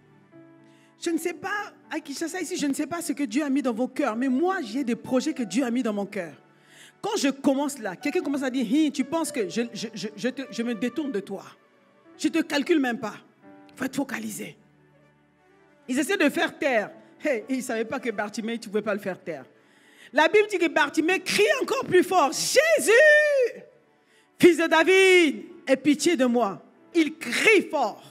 Speaker 2: Je ne sais pas, à Kinshasa ici, je ne sais pas ce que Dieu a mis dans vos cœurs. Mais moi, j'ai des projets que Dieu a mis dans mon cœur. Quand je commence là, quelqu'un commence à dire, hey, tu penses que je me détourne de toi. Je ne te calcule même pas. Il faut être focalisé. Ils essaient de faire taire. Hey, ils ne savaient pas que Bartimée, tu ne pouvais pas le faire taire. La Bible dit que Bartimée crie encore plus fort. Jésus, fils de David, aie pitié de moi. Il crie fort.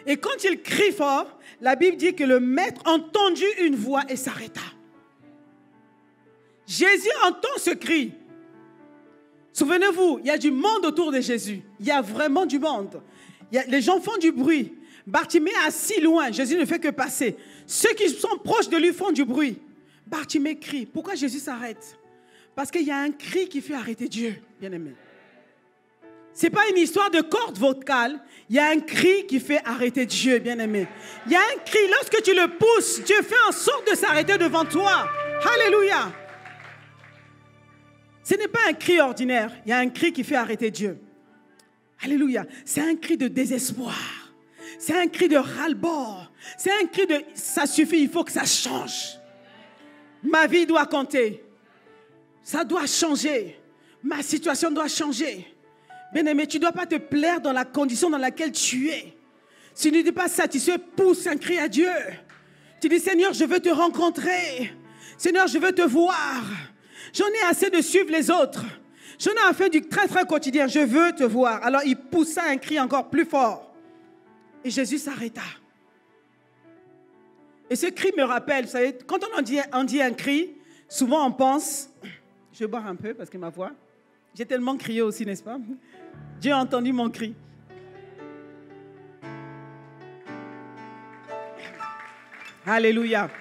Speaker 2: Et quand il crie fort, la Bible dit que le maître entendit une voix et s'arrêta. Jésus entend ce cri. Souvenez-vous, il y a du monde autour de Jésus. Il y a vraiment du monde. Les gens font du bruit. Bartimée est assis loin. Jésus ne fait que passer. Ceux qui sont proches de lui font du bruit. Bartimée crie. Pourquoi Jésus s'arrête? Parce qu'il y a un cri qui fait arrêter Dieu, bien-aimé. Ce n'est pas une histoire de corde vocale. Il y a un cri qui fait arrêter Dieu, bien-aimé. Il y a un cri. Lorsque tu le pousses, Dieu fait en sorte de s'arrêter devant toi. Alléluia. Ce n'est pas un cri ordinaire. Il y a un cri qui fait arrêter Dieu. Alléluia. C'est un cri de désespoir. C'est un cri de ras-le-bord. C'est un cri de ça suffit, il faut que ça change. Ma vie doit compter. Ça doit changer. Ma situation doit changer. Bien-aimé, tu ne dois pas te plaire dans la condition dans laquelle tu es. Si tu n'es pas satisfait, pousse un cri à Dieu. Tu dis, Seigneur, je veux te rencontrer. Seigneur, je veux te voir. J'en ai assez de suivre les autres. J'en ai assez du très très quotidien. Je veux te voir. Alors il poussa un cri encore plus fort. Et Jésus s'arrêta. Et ce cri me rappelle, vous savez, quand on dit un cri, souvent on pense, je vais boire un peu parce que ma voix, j'ai tellement crié aussi, n'est-ce pas? Dieu a entendu mon cri. Alléluia.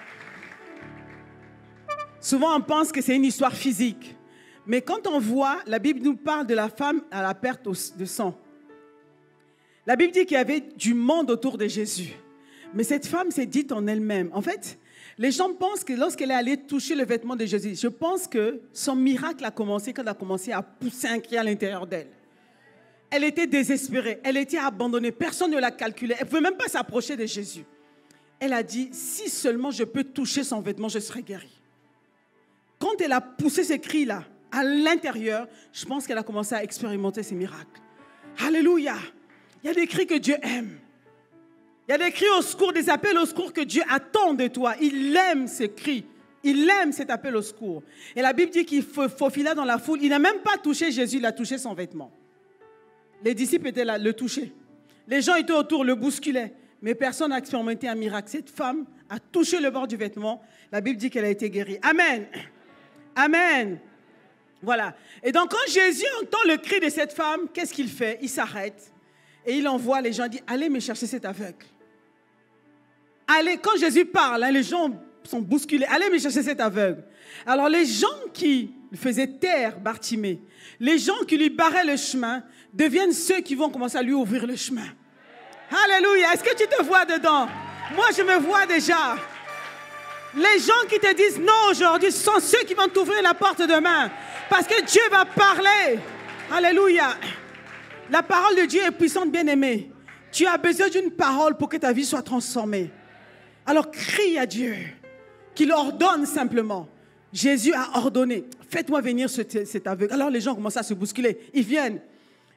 Speaker 2: Souvent on pense que c'est une histoire physique. Mais quand on voit, la Bible nous parle de la femme à la perte de sang. La Bible dit qu'il y avait du monde autour de Jésus. Mais cette femme s'est dite en elle-même. En fait, les gens pensent que lorsqu'elle est allée toucher le vêtement de Jésus, je pense que son miracle a commencé quand elle a commencé à pousser un cri à l'intérieur d'elle. Elle était désespérée, elle était abandonnée, personne ne la calculait. Elle ne pouvait même pas s'approcher de Jésus. Elle a dit, si seulement je peux toucher son vêtement, je serai guérie. Quand elle a poussé ce cri-là, à l'intérieur, je pense qu'elle a commencé à expérimenter ces miracles. Alléluia. Il y a des cris que Dieu aime. Il y a des cris au secours, des appels au secours que Dieu attend de toi. Il aime ces cris. Il aime cet appel au secours. Et la Bible dit qu'il faufila dans la foule. Il n'a même pas touché Jésus, il a touché son vêtement. Les disciples étaient là, le touchaient. Les gens étaient autour, le bousculaient. Mais personne n'a expérimenté un miracle. Cette femme a touché le bord du vêtement. La Bible dit qu'elle a été guérie. Amen. Amen. Voilà. Et donc quand Jésus entend le cri de cette femme, qu'est-ce qu'il fait? Il s'arrête et il envoie les gens, il dit, allez me chercher cet aveugle. Allez, quand Jésus parle, les gens sont bousculés, allez me chercher cet aveugle. Alors les gens qui faisaient taire Bartimée, les gens qui lui barraient le chemin, deviennent ceux qui vont commencer à lui ouvrir le chemin. Alléluia. Est-ce que tu te vois dedans? Moi, je me vois déjà. Les gens qui te disent non aujourd'hui, ce sont ceux qui vont t'ouvrir la porte demain. Parce que Dieu va parler. Alléluia. La parole de Dieu est puissante, bien-aimée. Tu as besoin d'une parole pour que ta vie soit transformée. Alors crie à Dieu, qu'il ordonne simplement. Jésus a ordonné, faites-moi venir cet aveugle. Alors les gens commencent à se bousculer. Ils viennent.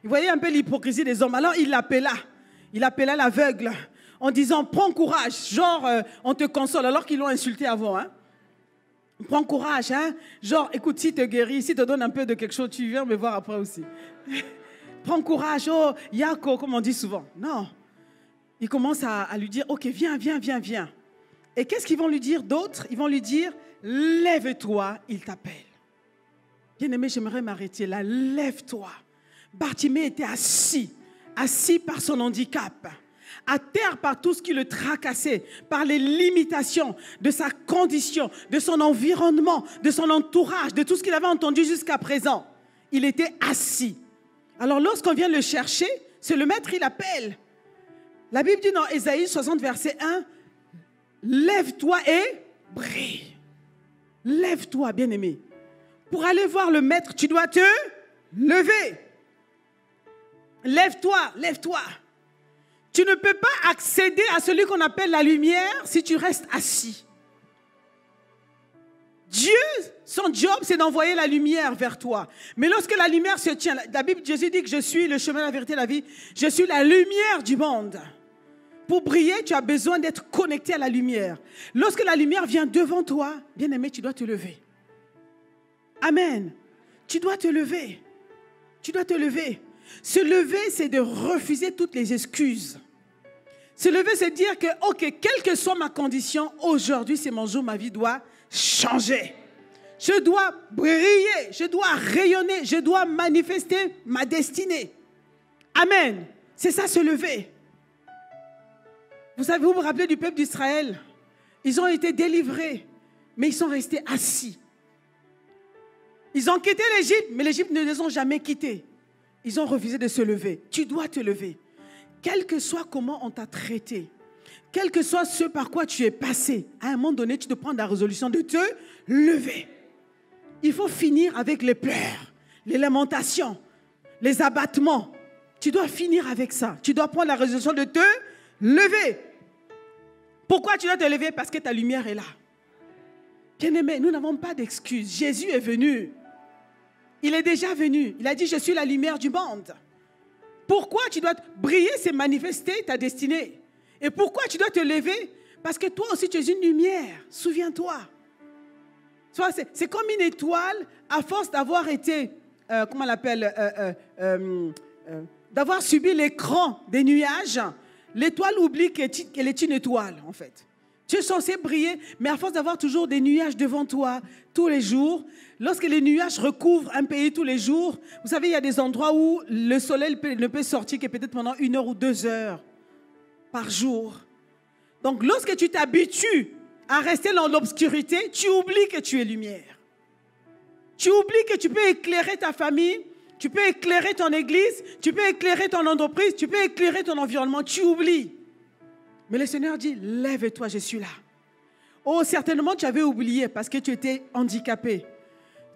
Speaker 2: Vous voyez un peu l'hypocrisie des hommes. Alors il l'appela. Il appela l'aveugle en disant, prends courage. Genre, on te console alors qu'ils l'ont insulté avant. Hein? Prends courage. Hein? Genre, écoute, si te guéris, si te donne un peu de quelque chose, tu viens me voir après aussi. Prends courage. Oh, Yako, comme on dit souvent. Non. Ils commencent à lui dire, ok, viens. Et qu'est-ce qu'ils vont lui dire d'autre? Ils vont lui dire, lève-toi, il t'appelle. Bien-aimé, j'aimerais m'arrêter là. Lève-toi. Bartimée était assis par son handicap, à terre par tout ce qui le tracassait, par les limitations de sa condition, de son environnement, de son entourage, de tout ce qu'il avait entendu jusqu'à présent. Il était assis. Alors lorsqu'on vient le chercher, c'est le maître, il appelle. La Bible dit dans Ésaïe 60, verset 1, lève-toi et brille. Lève-toi, bien-aimé. Pour aller voir le maître, tu dois te lever. Lève-toi, lève-toi. Tu ne peux pas accéder à celui qu'on appelle la lumière si tu restes assis. Dieu, son job, c'est d'envoyer la lumière vers toi. Mais lorsque la lumière se tient, la Bible, Jésus dit que je suis le chemin, la vérité, la vie. Je suis la lumière du monde. Pour briller, tu as besoin d'être connecté à la lumière. Lorsque la lumière vient devant toi, bien-aimé, tu dois te lever. Amen. Tu dois te lever. Tu dois te lever. Se lever, c'est de refuser toutes les excuses. Se lever, c'est dire que, ok, quelle que soit ma condition, aujourd'hui, c'est mon jour, ma vie doit changer. Je dois briller, je dois rayonner, je dois manifester ma destinée. Amen. C'est ça, se lever. Vous savez, vous vous rappelez du peuple d'Israël? Ils ont été délivrés, mais ils sont restés assis. Ils ont quitté l'Égypte, mais l'Égypte ne les a jamais quittés. Ils ont refusé de se lever. Tu dois te lever. Quel que soit comment on t'a traité, quel que soit ce par quoi tu es passé, à un moment donné, tu te prends la résolution de te lever. Il faut finir avec les pleurs, les lamentations, les abattements. Tu dois finir avec ça. Tu dois prendre la résolution de te Lever. Pourquoi tu dois te lever? Parce que ta lumière est là. Bien-aimé, nous n'avons pas d'excuses. Jésus est venu. Il est déjà venu. Il a dit, je suis la lumière du monde. Pourquoi tu dois briller, c'est manifester ta destinée. Et pourquoi tu dois te lever? Parce que toi aussi, tu es une lumière. Souviens-toi. C'est comme une étoile, à force d'avoir été, comment on l'appelle, d'avoir subi l'écran des nuages, l'étoile oublie qu'elle est une étoile, en fait. Tu es censé briller, mais à force d'avoir toujours des nuages devant toi, tous les jours, lorsque les nuages recouvrent un pays tous les jours, vous savez, il y a des endroits où le soleil ne peut sortir que peut-être pendant 1 heure ou 2 heures par jour. Donc, lorsque tu t'habitues à rester dans l'obscurité, tu oublies que tu es lumière. Tu oublies que tu peux éclairer ta famille, tu peux éclairer ton église, tu peux éclairer ton entreprise, tu peux éclairer ton environnement. Tu oublies. Mais le Seigneur dit, lève-toi, je suis là. Oh, certainement tu avais oublié parce que tu étais handicapé.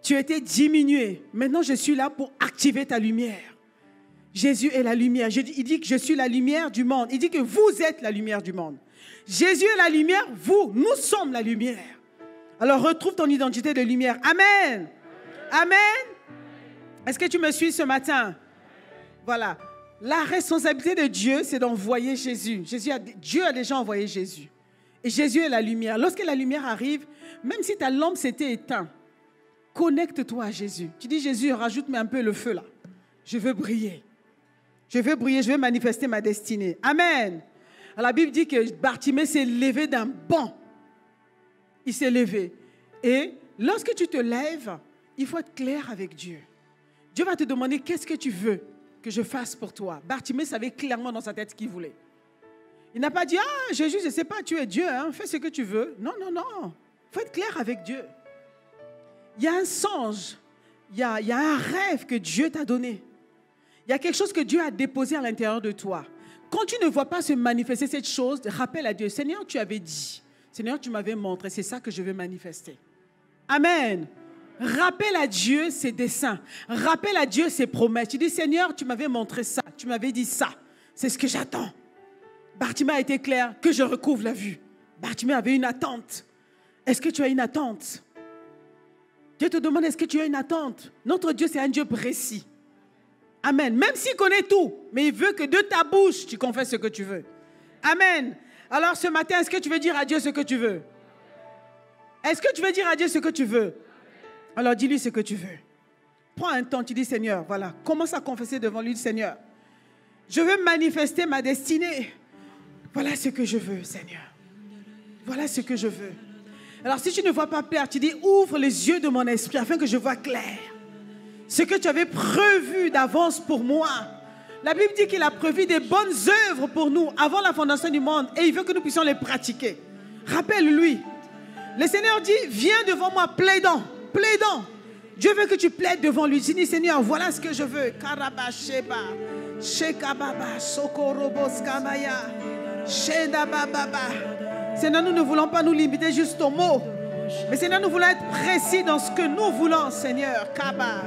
Speaker 2: Tu étais diminué. Maintenant, je suis là pour activer ta lumière. Jésus est la lumière. Il dit que je suis la lumière du monde. Il dit que vous êtes la lumière du monde. Jésus est la lumière, nous sommes la lumière. Alors retrouve ton identité de lumière. Amen. Amen. Est-ce que tu me suis ce matin? Voilà. La responsabilité de Dieu, c'est d'envoyer Jésus. Dieu a déjà envoyé Jésus. Et Jésus est la lumière. Lorsque la lumière arrive, même si ta lampe s'était éteinte, connecte-toi à Jésus. Tu dis, Jésus, rajoute-moi un peu le feu là. Je veux briller. Je veux briller, je veux manifester ma destinée. Amen. Alors, la Bible dit que Bartimée s'est levé d'un banc. Il s'est levé. Et lorsque tu te lèves, il faut être clair avec Dieu. Dieu va te demander, qu'est-ce que tu veux que je fasse pour toi? Bartimée savait clairement dans sa tête ce qu'il voulait. Il n'a pas dit, ah Jésus, je ne sais pas, tu es Dieu, hein, fais ce que tu veux. Non, non, non. Il faut être clair avec Dieu. Il y a un songe, il y a un rêve que Dieu t'a donné. Il y a quelque chose que Dieu a déposé à l'intérieur de toi. Quand tu ne vois pas se manifester cette chose, rappelle à Dieu, Seigneur, tu avais dit, Seigneur, tu m'avais montré, c'est ça que je veux manifester. Amen. Rappelle à Dieu ses desseins. Rappelle à Dieu ses promesses. Tu dis, Seigneur, tu m'avais montré ça. Tu m'avais dit ça. C'est ce que j'attends. Bartimée a été clair, que je recouvre la vue. Bartimée avait une attente. Est-ce que tu as une attente? Dieu te demande, est-ce que tu as une attente? Notre Dieu, c'est un Dieu précis. Amen. Même s'il connaît tout, mais il veut que de ta bouche, tu confesses ce que tu veux. Amen. Alors ce matin, est-ce que tu veux dire à Dieu ce que tu veux? Est-ce que tu veux dire à Dieu ce que tu veux? Alors dis-lui ce que tu veux. Prends un temps, tu dis, Seigneur, voilà. Commence à confesser devant lui, Seigneur. Je veux manifester ma destinée. Voilà ce que je veux, Seigneur. Voilà ce que je veux. Alors si tu ne vois pas clair, tu dis, ouvre les yeux de mon esprit afin que je vois clair. Ce que tu avais prévu d'avance pour moi. La Bible dit qu'il a prévu des bonnes œuvres pour nous avant la fondation du monde et il veut que nous puissions les pratiquer. Rappelle-lui. Le Seigneur dit, viens devant moi plaidant, plaidant. Dieu veut que tu plaides devant lui. Tu dis, Seigneur, voilà ce que je veux. Karabasheba, Shekababa, Sokorobos Kamaya, Shedabababa. Seigneur, nous ne voulons pas nous limiter juste aux mots. Mais Seigneur, nous voulons être précis dans ce que nous voulons, Seigneur. Kaba.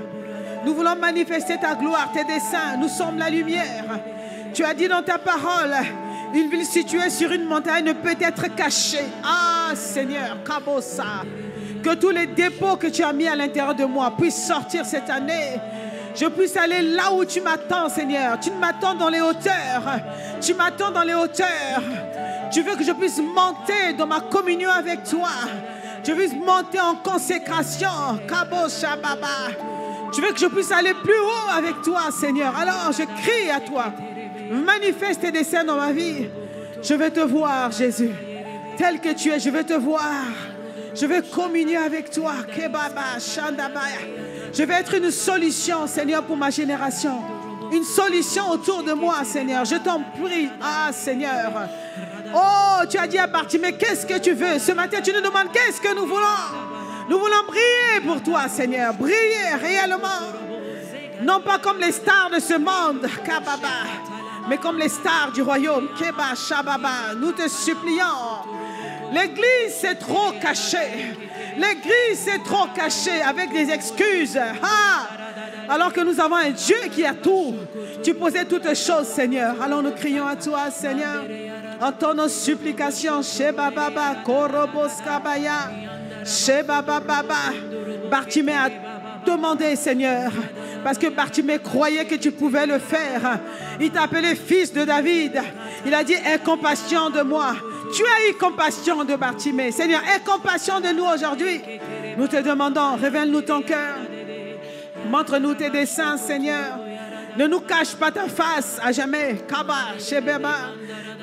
Speaker 2: Nous voulons manifester ta gloire, tes desseins. Nous sommes la lumière. Tu as dit dans ta parole, une ville située sur une montagne ne peut être cachée. Ah, Seigneur, Kabosa. Que tous les dépôts que tu as mis à l'intérieur de moi puissent sortir cette année. Je puisse aller là où tu m'attends, Seigneur. Tu m'attends dans les hauteurs. Tu m'attends dans les hauteurs. Tu veux que je puisse monter dans ma communion avec toi. Tu veux monter en consécration. Kabosa Baba. Tu veux que je puisse aller plus haut avec toi, Seigneur. Alors, je crie à toi. Manifeste tes desseins dans ma vie. Je veux te voir, Jésus. Tel que tu es, je veux te voir. Je veux communier avec toi. Kebaba, Shandabaya. Je vais être une solution, Seigneur, pour ma génération. Une solution autour de moi, Seigneur. Je t'en prie. Ah, Seigneur. Oh, tu as dit à Bartimée, qu'est-ce que tu veux? Ce matin, tu nous demandes, qu'est-ce que nous voulons? Nous voulons briller pour toi, Seigneur. Briller réellement. Non pas comme les stars de ce monde, Kababa, mais comme les stars du royaume. Keba, Shababa. Nous te supplions. L'église s'est trop cachée. L'église s'est trop cachée avec des excuses. Alors que nous avons un Dieu qui a tout. Tu posais toutes choses, Seigneur. Alors nous crions à toi, Seigneur. Entends nos supplications. Sheba Baba, Koroboskabaya. Sheba Baba. Bartimée a demandé, Seigneur. Parce que Bartimée croyait que tu pouvais le faire. Il t'a appelé fils de David. Il a dit, aie compassion de moi. Tu as eu compassion de Bartimée. Seigneur, aie compassion de nous aujourd'hui. Nous te demandons, révèle-nous ton cœur. Montre-nous tes desseins, Seigneur. Ne nous cache pas ta face à jamais. Kaba, Shebeba,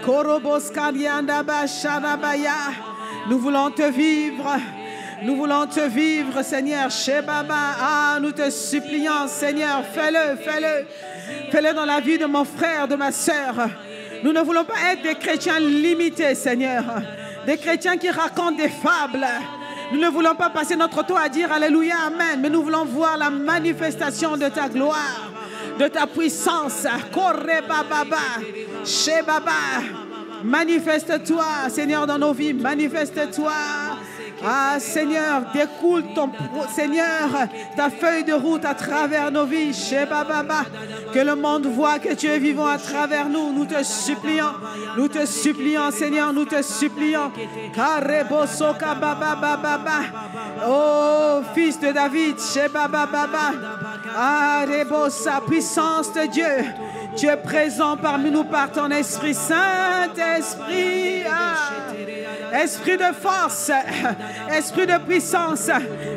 Speaker 2: Koroboskariandaba, Sharabaya. Nous voulons te vivre. Nous voulons te vivre, Seigneur. Shebaba, nous te supplions, Seigneur. Fais-le, fais-le. Fais-le dans la vie de mon frère, de ma sœur. Nous ne voulons pas être des chrétiens limités, Seigneur. Des chrétiens qui racontent des fables. Nous ne voulons pas passer notre temps à dire Alléluia, Amen. Mais nous voulons voir la manifestation de ta gloire, de ta puissance. Manifeste-toi, Seigneur, dans nos vies. Manifeste-toi. Seigneur, découle Seigneur, ta feuille de route à travers nos vies. Que le monde voit que tu es vivant à travers nous. Nous te supplions, Seigneur, nous te supplions. Oh, fils de David, sa puissance de Dieu. Tu es présent parmi nous par ton Esprit Saint, Esprit. Esprit de force, esprit de puissance,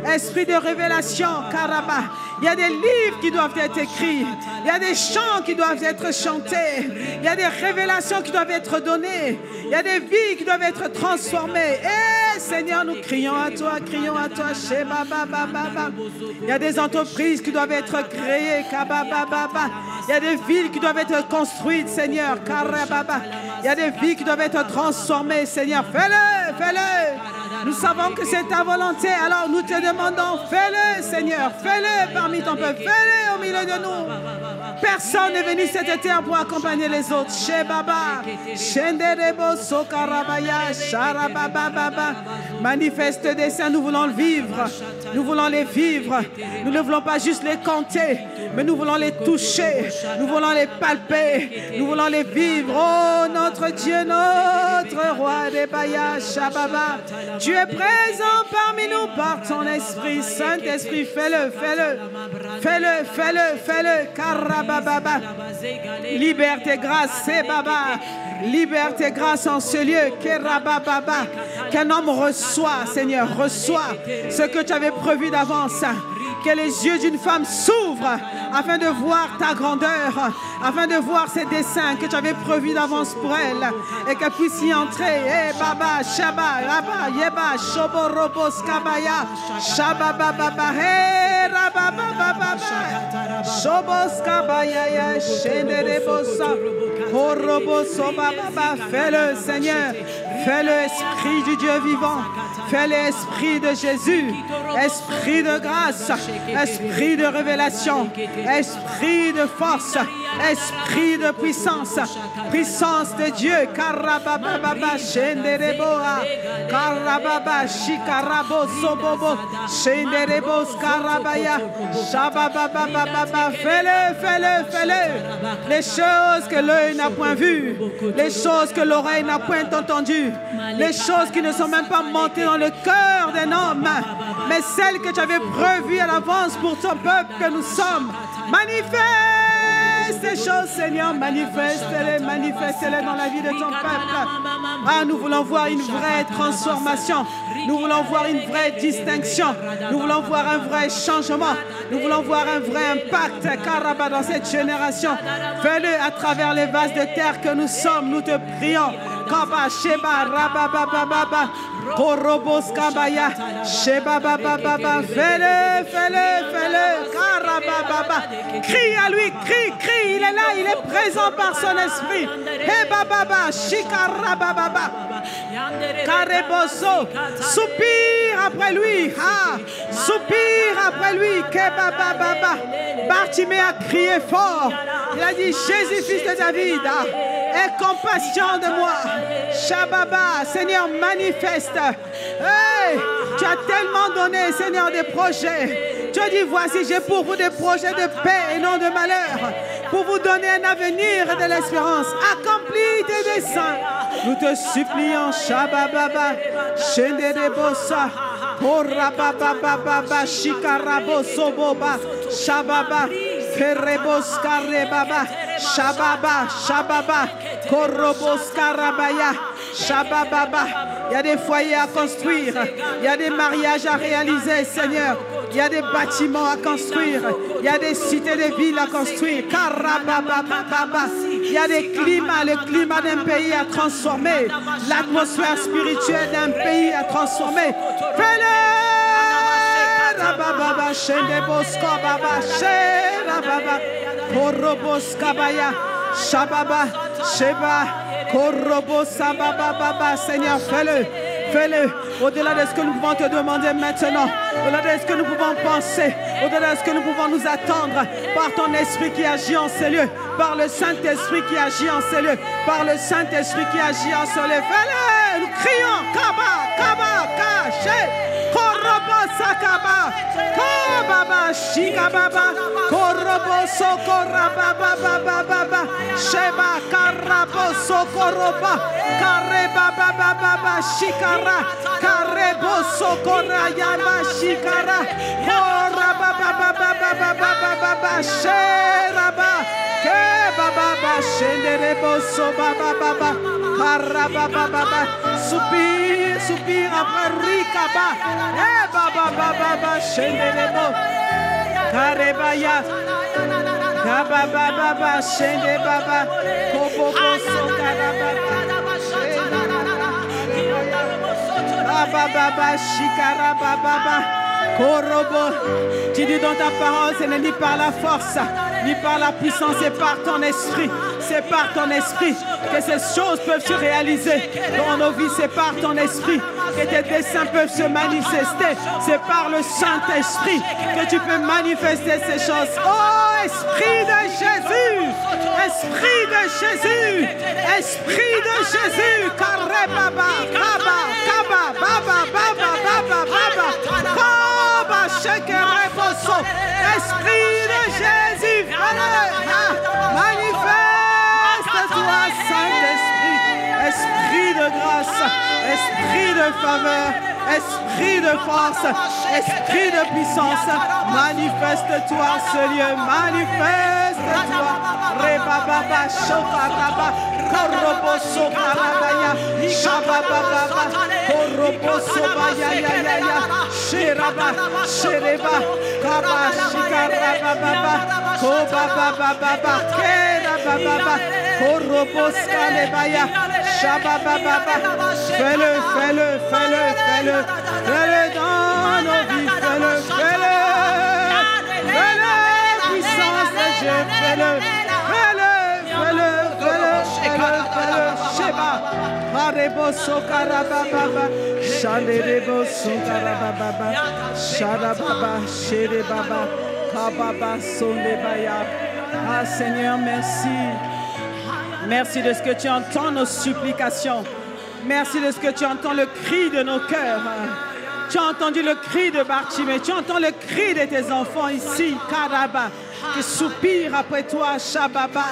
Speaker 2: esprit de révélation, Karaba. Il y a des livres qui doivent être écrits, il y a des chants qui doivent être chantés, il y a des révélations qui doivent être données, il y a des vies qui doivent être transformées. Seigneur, nous crions à toi, il y a des entreprises qui doivent être créées, il y a des villes qui doivent être construites, Seigneur, il y a des vies qui doivent être transformées, Seigneur. Fais-le, fais-le. Nous savons que c'est ta volonté, alors nous te demandons, fais-le, Seigneur, fais-le parmi ton peuple, fais-le au milieu de nous. Personne n'est venu cette terre pour accompagner les autres. Manifeste des saints, nous voulons le vivre. Nous voulons les vivre. Nous ne voulons pas juste les compter, mais nous voulons les toucher. Nous voulons les palper. Nous voulons les vivre. Oh, notre Dieu, notre roi des Baya, Shababa. Tu es présent parmi nous par ton Esprit. Saint-Esprit, fais-le, fais-le. Fais-le, fais-le, fais-le. Karabababa. Libère tes grâces, c'est Baba. Libère tes grâces en ce lieu. Kerabababa. Qu'un homme reçoit, Seigneur, reçoit ce que tu avais prévu d'avance. Que les yeux d'une femme s'ouvrent afin de voir ta grandeur, afin de voir ses desseins que tu avais prévus d'avance pour elle et qu'elle puisse y entrer. Baba, Shaba, Rabba, Yeba, Shoborobo, Skabaya, Shaba, Baba, Rabba, Baba, Shobos, Skabaya, Shenderebosa, Koroboso, Baba. Fais-le, Seigneur, fais-le, Esprit du Dieu vivant, fais l'Esprit de Jésus, Esprit de grâce, Esprit de révélation, Esprit de force, Esprit de puissance, puissance de Dieu. Karababa, Shendereboa, Karababa, Shikarabo, Sobobo, Shenderebo, Skarabaya, Shabababa, fais-le, fais-le, fais-le. Les choses que l'œil n'a point vues, les choses que l'oreille n'a point entendues, les choses qui ne sont même pas montées dans le cœur d'un homme, mais celles que tu avais prévues à l'avance pour ton peuple que nous sommes. Manifeste ces choses, Seigneur, manifeste-les, manifeste-les dans la vie de ton peuple. Nous voulons voir une vraie transformation. Nous voulons voir une vraie distinction. Nous voulons voir un vrai changement. Nous voulons voir un vrai impact, Karaba, dans cette génération. Fais-le à travers les vases de terre que nous sommes. Nous te prions. Kaba, Sheba, Rabababa, Korobos, Kabaya, Sheba, Baba, fais-le, fais-le, fais-le, Karababa. Crie à lui, crie, crie. Il est là, il est présent par son esprit. He Baba, Shikarababa, Kareboso, soupire après lui, soupire après lui, Kebaba, Bartimée a crié fort. Il a dit, Jésus, fils de David, aie compassion de moi. Shababa, Seigneur, manifeste. Hey, Tu as tellement donné, Seigneur, des projets. Tu as dit, voici, j'ai pour vous des projets de paix et non de malheur, pour vous donner un avenir et de l'espérance. Accomplis tes desseins. Nous te supplions, Shabababa, Shendebosa, Korabababa, Shikarabo Soboba, Shababa, Ferebos Karebaba, Shababa, Shababa, Korobos Karabaya, Shabababa. Il y a des foyers à construire, il y a des mariages à réaliser, Seigneur. Il y a des bâtiments à construire, il y a des cités, des villes à construire. Karabababa. Il y a des climats, le climat d'un pays à transformer, l'atmosphère spirituelle d'un pays à transformer. Fais-le! Rabababa, Shendebosko, Baba, Sherababa, Korobos Kabaya, Shababa, Sheba, Korobos Baba, Seigneur, fais-le. Fais-le au-delà de ce que nous pouvons te demander maintenant, au-delà de ce que nous pouvons penser, au-delà de ce que nous pouvons nous attendre, par ton esprit qui agit en ces lieux, par le Saint-Esprit qui agit en ces lieux, par le Saint-Esprit qui agit en ces lieux. Fais-le! Nous crions, Kaba, Kaba, Kaché, Korobo Sakaba, Kobaba, Shikababa, Korobo Sokoraba, Baba, Sheba, Karabo Sokoroba, Kareba, Baba, Shikara. Karebo Sokora Yama Shikara Kora Baba Sheraba Ke Baba Shenderebo Soba Baba Karaba Soupir après Rikaba Baba Shenderebo Karebaya Baba Shende Baba Kobo Sokara Baba, Shikara, Baba, Korobo. Tu dis dans ta parole, ce n'est ni par la force, ni par la puissance, c'est par ton esprit. C'est par ton esprit que ces choses peuvent se réaliser dans nos vies. C'est par ton esprit que tes desseins peuvent se manifester. C'est par le Saint-Esprit que tu peux manifester ces choses. Oh, Esprit de Jésus! Esprit de Jésus! Esprit de Jésus! Carré, Baba, Baba, Kaba, Baba, Baba, Baba, Baba, Kaba, Shekere, Bosso. Esprit de Jésus! Manifeste-toi, Saint-Esprit! Esprit de grâce, esprit de faveur, esprit de force, esprit de puissance, manifeste-toi ce lieu, manifeste-toi. Rebababa, Shokaraba, Korobo Sokarabaya, Shabababa, Korobo Sobayaya, Sheraba, Shereba, Kaba, Shikarababa, Kobababa, Kerababa, Korobo Skalebaya, Shabababa. Fais-le, fais-le, fais-le, fais-le, fais-le dans nos vies, fais-le, fais-le, fais-le, puissance de Dieu, fais-le, fais-le, fais-le, fais-le, fais-le, Sheba, Marebo Sokarababa, Shanderebo Sokarababa, Shadababa, Sherebaba, Kababa, Sondebaya. Ah Seigneur, merci. Merci de ce que tu entends nos supplications. Merci de ce que tu entends le cri de nos cœurs. Tu as entendu le cri de Bartimée. Tu entends le cri de tes enfants ici, Karaba, qui soupirent après toi, Shababa.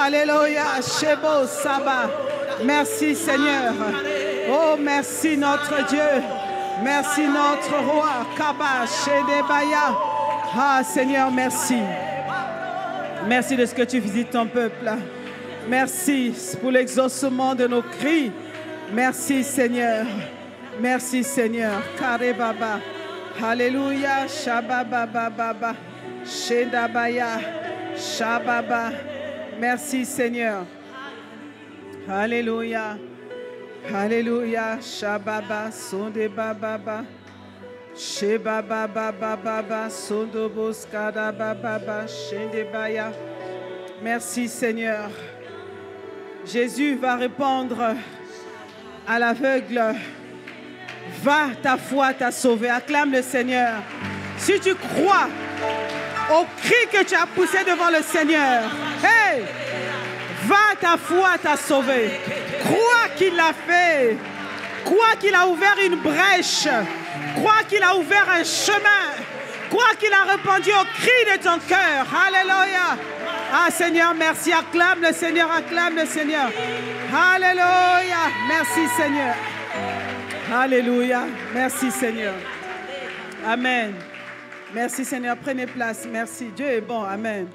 Speaker 2: Alléluia, Shebo Saba. Merci Seigneur. Oh, merci notre Dieu. Merci notre roi, Kaba, Shedebaya. Ah Seigneur, merci. Merci de ce que tu visites ton peuple. Merci pour l'exaucement de nos cris. Merci Seigneur. Merci Seigneur. Kare Baba. Alléluia. Shababa Baba. Shedabaya. Shababa. Merci Seigneur. Alléluia. Alléluia. Shababa. Sonde Baba. Shebaba Baba. Sondobos Kada Baba. Shendebaya. Merci Seigneur. Jésus va répondre à l'aveugle. Va, ta foi t'a sauvé. Acclame le Seigneur. Si tu crois au cri que tu as poussé devant le Seigneur, hey, va, ta foi t'a sauvé. Crois qu'il l'a fait. Crois qu'il a ouvert une brèche. Crois qu'il a ouvert un chemin. Crois qu'il a répondu au cri de ton cœur. Alléluia. Ah Seigneur, merci. Acclame le Seigneur, acclame le Seigneur. Alléluia. Merci Seigneur. Alléluia. Merci Seigneur. Amen. Merci Seigneur. Prenez place. Merci. Dieu est bon. Amen.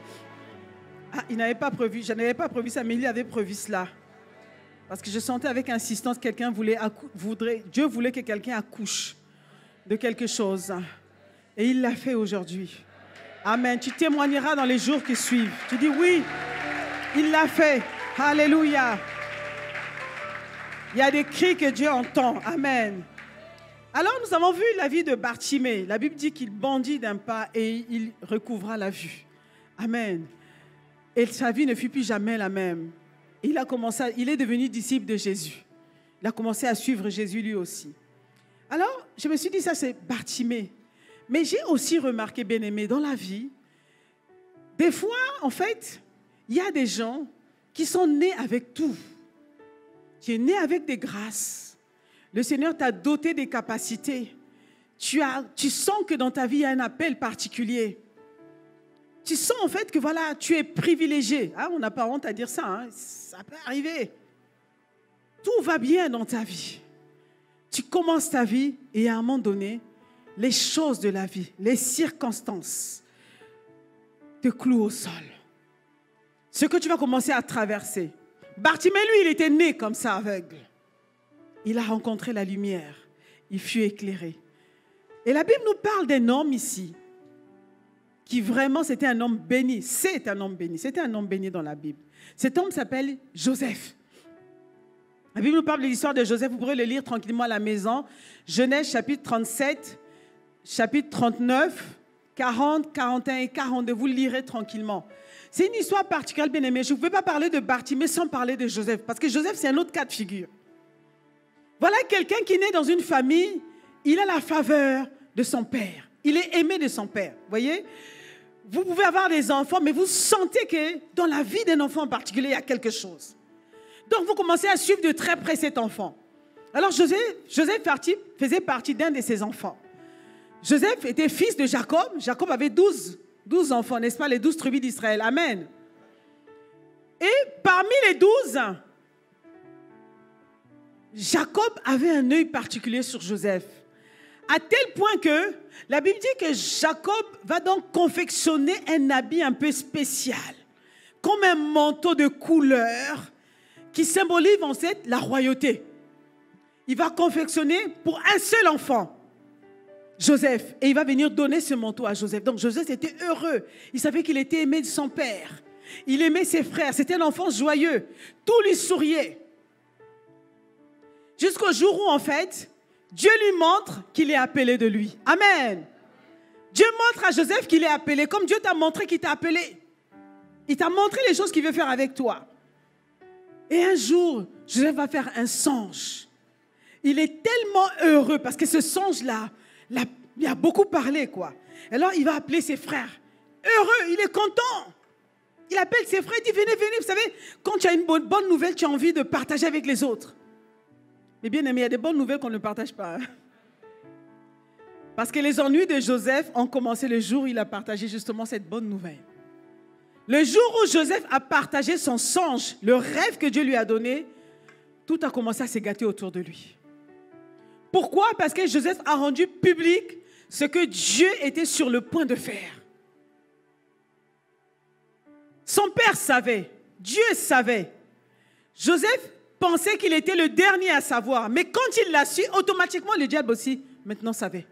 Speaker 2: Ah, il n'avait pas prévu, je n'avais pas prévu ça, mais il avait prévu cela. Parce que je sentais avec insistance que quelqu'un Dieu voulait que quelqu'un accouche de quelque chose. Et il l'a fait aujourd'hui. Amen. Tu témoigneras dans les jours qui suivent. Tu dis oui, il l'a fait. Alléluia. Il y a des cris que Dieu entend. Amen. Alors nous avons vu la vie de Bartimée. La Bible dit qu'il bondit d'un pas et il recouvra la vue. Amen. Et sa vie ne fut plus jamais la même. Il est devenu disciple de Jésus. Il a commencé à suivre Jésus lui aussi. Alors, je me suis dit, ça c'est Bartimée. Mais j'ai aussi remarqué, bien-aimé, dans la vie, des fois, en fait, il y a des gens qui sont nés avec tout. Tu es né avec des grâces. Le Seigneur t'a doté des capacités. Tu sens que dans ta vie, il y a un appel particulier. Tu sens en fait que voilà, tu es privilégié. Ah, on n'a pas honte à dire ça, hein? Ça peut arriver. Tout va bien dans ta vie. Tu commences ta vie et à un moment donné, les choses de la vie, les circonstances te clouent au sol. Ce que tu vas commencer à traverser. Bartimée, lui, il était né comme ça, aveugle. Il a rencontré la lumière. Il fut éclairé. Et la Bible nous parle d'un homme ici qui vraiment, c'était un homme béni. C'est un homme béni. C'était un homme béni dans la Bible. Cet homme s'appelle Joseph. La Bible nous parle de l'histoire de Joseph. Vous pourrez le lire tranquillement à la maison. Genèse chapitre 37, chapitre 39, 40, 41 et 42. Vous le lirez tranquillement. C'est une histoire particulière, bien aimée. Je ne pouvais pas parler de Bartimée sans parler de Joseph. Parce que Joseph, c'est un autre cas de figure. Voilà quelqu'un qui naît dans une famille. Il a la faveur de son père. Il est aimé de son père. Vous voyez? Vous pouvez avoir des enfants, mais vous sentez que dans la vie d'un enfant en particulier, il y a quelque chose. Donc, vous commencez à suivre de très près cet enfant. Alors, Joseph faisait partie d'un de ses enfants. Joseph était fils de Jacob. Jacob avait 12 enfants, n'est-ce pas? Les 12 tribus d'Israël. Amen. Et parmi les 12, Jacob avait un œil particulier sur Joseph. À tel point que la Bible dit que Jacob va donc confectionner un habit un peu spécial, comme un manteau de couleur qui symbolise en fait la royauté. Il va confectionner pour un seul enfant, Joseph, et il va venir donner ce manteau à Joseph. Donc Joseph était heureux. Il savait qu'il était aimé de son père. Il aimait ses frères. C'était un enfant joyeux. Tout lui souriait. Jusqu'au jour où, en fait, Dieu lui montre qu'il est appelé de lui. Amen. Dieu montre à Joseph qu'il est appelé, comme Dieu t'a montré qu'il t'a appelé. Il t'a montré les choses qu'il veut faire avec toi. Et un jour, Joseph va faire un songe. Il est tellement heureux parce que ce songe-là, il a beaucoup parlé, quoi. Alors, il va appeler ses frères. Heureux, il est content. Il appelle ses frères, il dit, venez, venez. Vous savez, quand tu as une bonne nouvelle, tu as envie de partager avec les autres. Mais bien aimé, il y a des bonnes nouvelles qu'on ne partage pas. Parce que les ennuis de Joseph ont commencé le jour où il a partagé justement cette bonne nouvelle. Le jour où Joseph a partagé son songe, le rêve que Dieu lui a donné, tout a commencé à se gâter autour de lui. Pourquoi? Parce que Joseph a rendu public ce que Dieu était sur le point de faire. Son père savait, Dieu savait. Joseph pensait qu'il était le dernier à savoir. Mais quand il l'a su, automatiquement, le diable aussi, maintenant savait.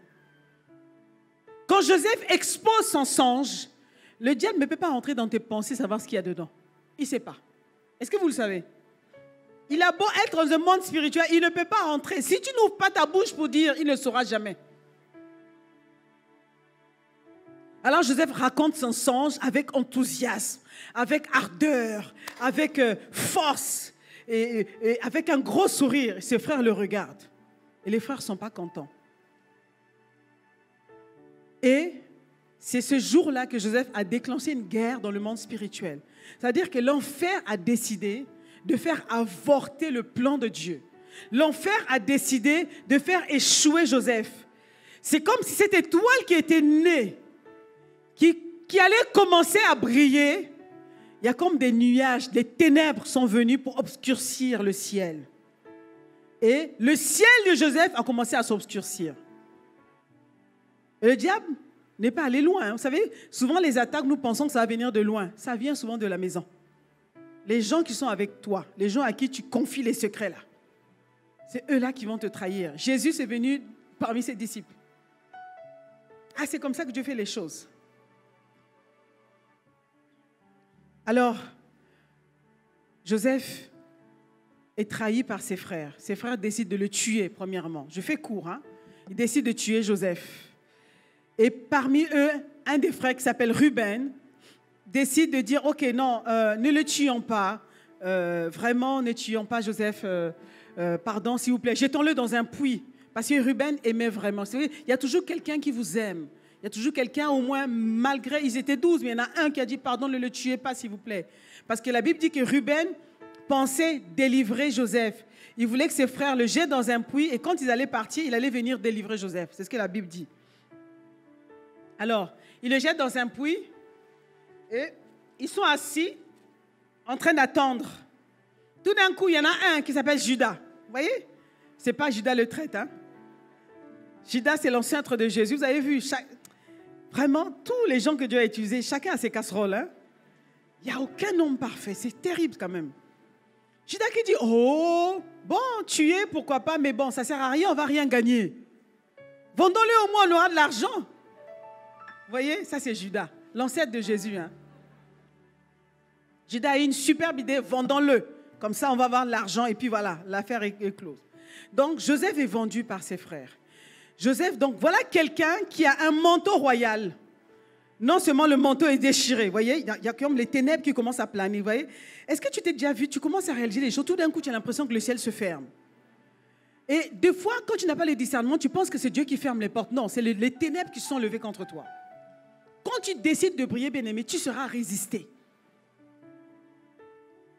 Speaker 2: Quand Joseph expose son songe, le diable ne peut pas rentrer dans tes pensées, savoir ce qu'il y a dedans. Il ne sait pas. Est-ce que vous le savez? Il a beau être dans un monde spirituel, il ne peut pas rentrer. Si tu n'ouvres pas ta bouche pour dire, il ne saura jamais. Alors Joseph raconte son songe avec enthousiasme, avec ardeur, avec force. Et avec un gros sourire, ses frères le regardent. Et les frères ne sont pas contents. Et c'est ce jour-là que Joseph a déclenché une guerre dans le monde spirituel. C'est-à-dire que l'enfer a décidé de faire avorter le plan de Dieu. L'enfer a décidé de faire échouer Joseph. C'est comme si cette étoile qui était née, qui allait commencer à briller. Il y a comme des nuages, des ténèbres sont venus pour obscurcir le ciel. Et le ciel de Joseph a commencé à s'obscurcir. Et le diable n'est pas allé loin. Vous savez, souvent les attaques, nous pensons que ça va venir de loin. Ça vient souvent de la maison. Les gens qui sont avec toi, les gens à qui tu confies les secrets là, c'est eux-là qui vont te trahir. Jésus est venu parmi ses disciples. Ah, c'est comme ça que Dieu fait les choses. Alors, Joseph est trahi par ses frères. Ses frères décident de le tuer, premièrement. Je fais court, hein. Ils décident de tuer Joseph. Et parmi eux, un des frères qui s'appelle Ruben décide de dire, ok, non, ne le tuons pas. Vraiment, ne tuons pas Joseph. Pardon, s'il vous plaît, jetons-le dans un puits. Parce que Ruben aimait vraiment. Vous savez, il y a toujours quelqu'un qui vous aime. Il y a toujours quelqu'un, au moins, malgré, ils étaient 12, mais il y en a un qui a dit, pardon, ne le tuez pas, s'il vous plaît. Parce que la Bible dit que Ruben pensait délivrer Joseph. Il voulait que ses frères le jettent dans un puits, et quand ils allaient partir, il allait venir délivrer Joseph. C'est ce que la Bible dit. Alors, il le jette dans un puits, et ils sont assis, en train d'attendre. Tout d'un coup, il y en a un qui s'appelle Judas. Vous voyez? Ce n'est pas Judas le traître, hein? Judas, c'est l'ancêtre de Jésus. Vous avez vu, vraiment, tous les gens que Dieu a utilisés, chacun a ses casseroles. Hein? Il n'y a aucun homme parfait. C'est terrible quand même. Judas qui dit, oh, bon, tuer, pourquoi pas, mais bon, ça ne sert à rien, on ne va rien gagner. Vendons-le au moins, on aura de l'argent. Vous voyez, ça c'est Judas, l'ancêtre de Jésus. Hein? Judas a une superbe idée, vendons-le. Comme ça, on va avoir de l'argent et puis voilà, l'affaire est close. Donc, Joseph est vendu par ses frères. Joseph, donc, voilà quelqu'un qui a un manteau royal. Non seulement le manteau est déchiré, vous voyez, il y a comme les ténèbres qui commencent à planer, vous voyez. Est-ce que tu t'es déjà vu, tu commences à réaliser les choses, tout d'un coup, tu as l'impression que le ciel se ferme. Et des fois, quand tu n'as pas le discernement, tu penses que c'est Dieu qui ferme les portes. Non, c'est les ténèbres qui se sont levées contre toi. Quand tu décides de briller, bien-aimé, tu seras résisté.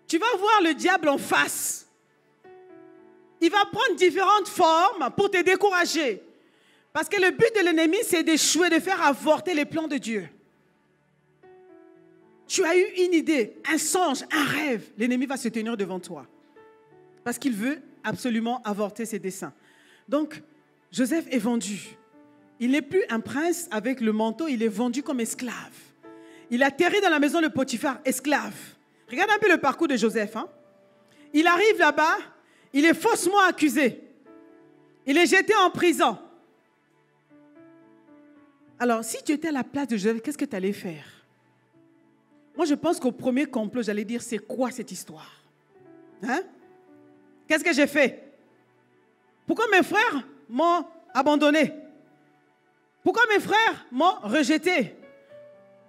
Speaker 2: Tu vas voir le diable en face. Il va prendre différentes formes pour te décourager. Parce que le but de l'ennemi, c'est d'échouer, de faire avorter les plans de Dieu. Tu as eu une idée, un songe, un rêve. L'ennemi va se tenir devant toi. Parce qu'il veut absolument avorter ses desseins. Donc, Joseph est vendu. Il n'est plus un prince avec le manteau, il est vendu comme esclave. Il atterrit dans la maison de Potiphar, esclave. Regarde un peu le parcours de Joseph. Hein? Il arrive là-bas, il est faussement accusé. Il est jeté en prison. Alors, si tu étais à la place de Joseph, qu'est-ce que tu allais faire? Moi, je pense qu'au premier complot, j'allais dire, c'est quoi cette histoire? Hein? Qu'est-ce que j'ai fait? Pourquoi mes frères m'ont abandonné? Pourquoi mes frères m'ont rejeté?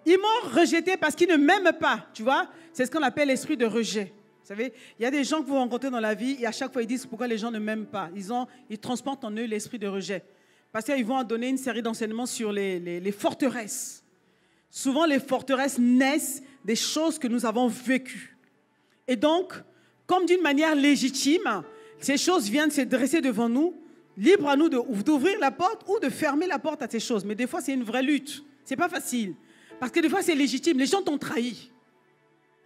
Speaker 2: Ils m'ont rejeté parce qu'ils ne m'aiment pas, tu vois? C'est ce qu'on appelle l'esprit de rejet. Vous savez, il y a des gens que vous rencontrez dans la vie et à chaque fois ils disent pourquoi les gens ne m'aiment pas. Ils transportent en eux l'esprit de rejet. Parce qu'ils vont donner une série d'enseignements sur les forteresses. Souvent, les forteresses naissent des choses que nous avons vécues. Et donc, comme d'une manière légitime, ces choses viennent se dresser devant nous, libre à nous d'ouvrir la porte ou de fermer la porte à ces choses. Mais des fois, c'est une vraie lutte. Ce n'est pas facile. Parce que des fois, c'est légitime. Les gens t'ont trahi.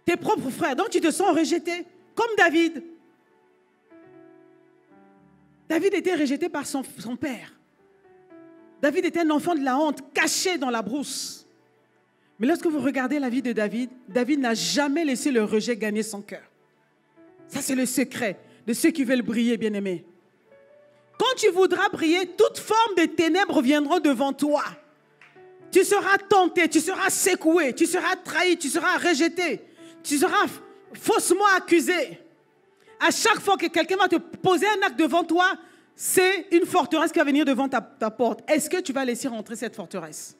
Speaker 2: Tes propres frères. Donc, tu te sens rejeté. Comme David. David était rejeté par son père. David était un enfant de la honte, caché dans la brousse. Mais lorsque vous regardez la vie de David, David n'a jamais laissé le rejet gagner son cœur. Ça, c'est le secret de ceux qui veulent briller, bien-aimés. Quand tu voudras briller, toute forme de ténèbres viendront devant toi. Tu seras tenté, tu seras secoué, tu seras trahi, tu seras rejeté, tu seras faussement accusé. À chaque fois que quelqu'un va te poser un acte devant toi, c'est une forteresse qui va venir devant ta porte. Est-ce que tu vas laisser rentrer cette forteresse?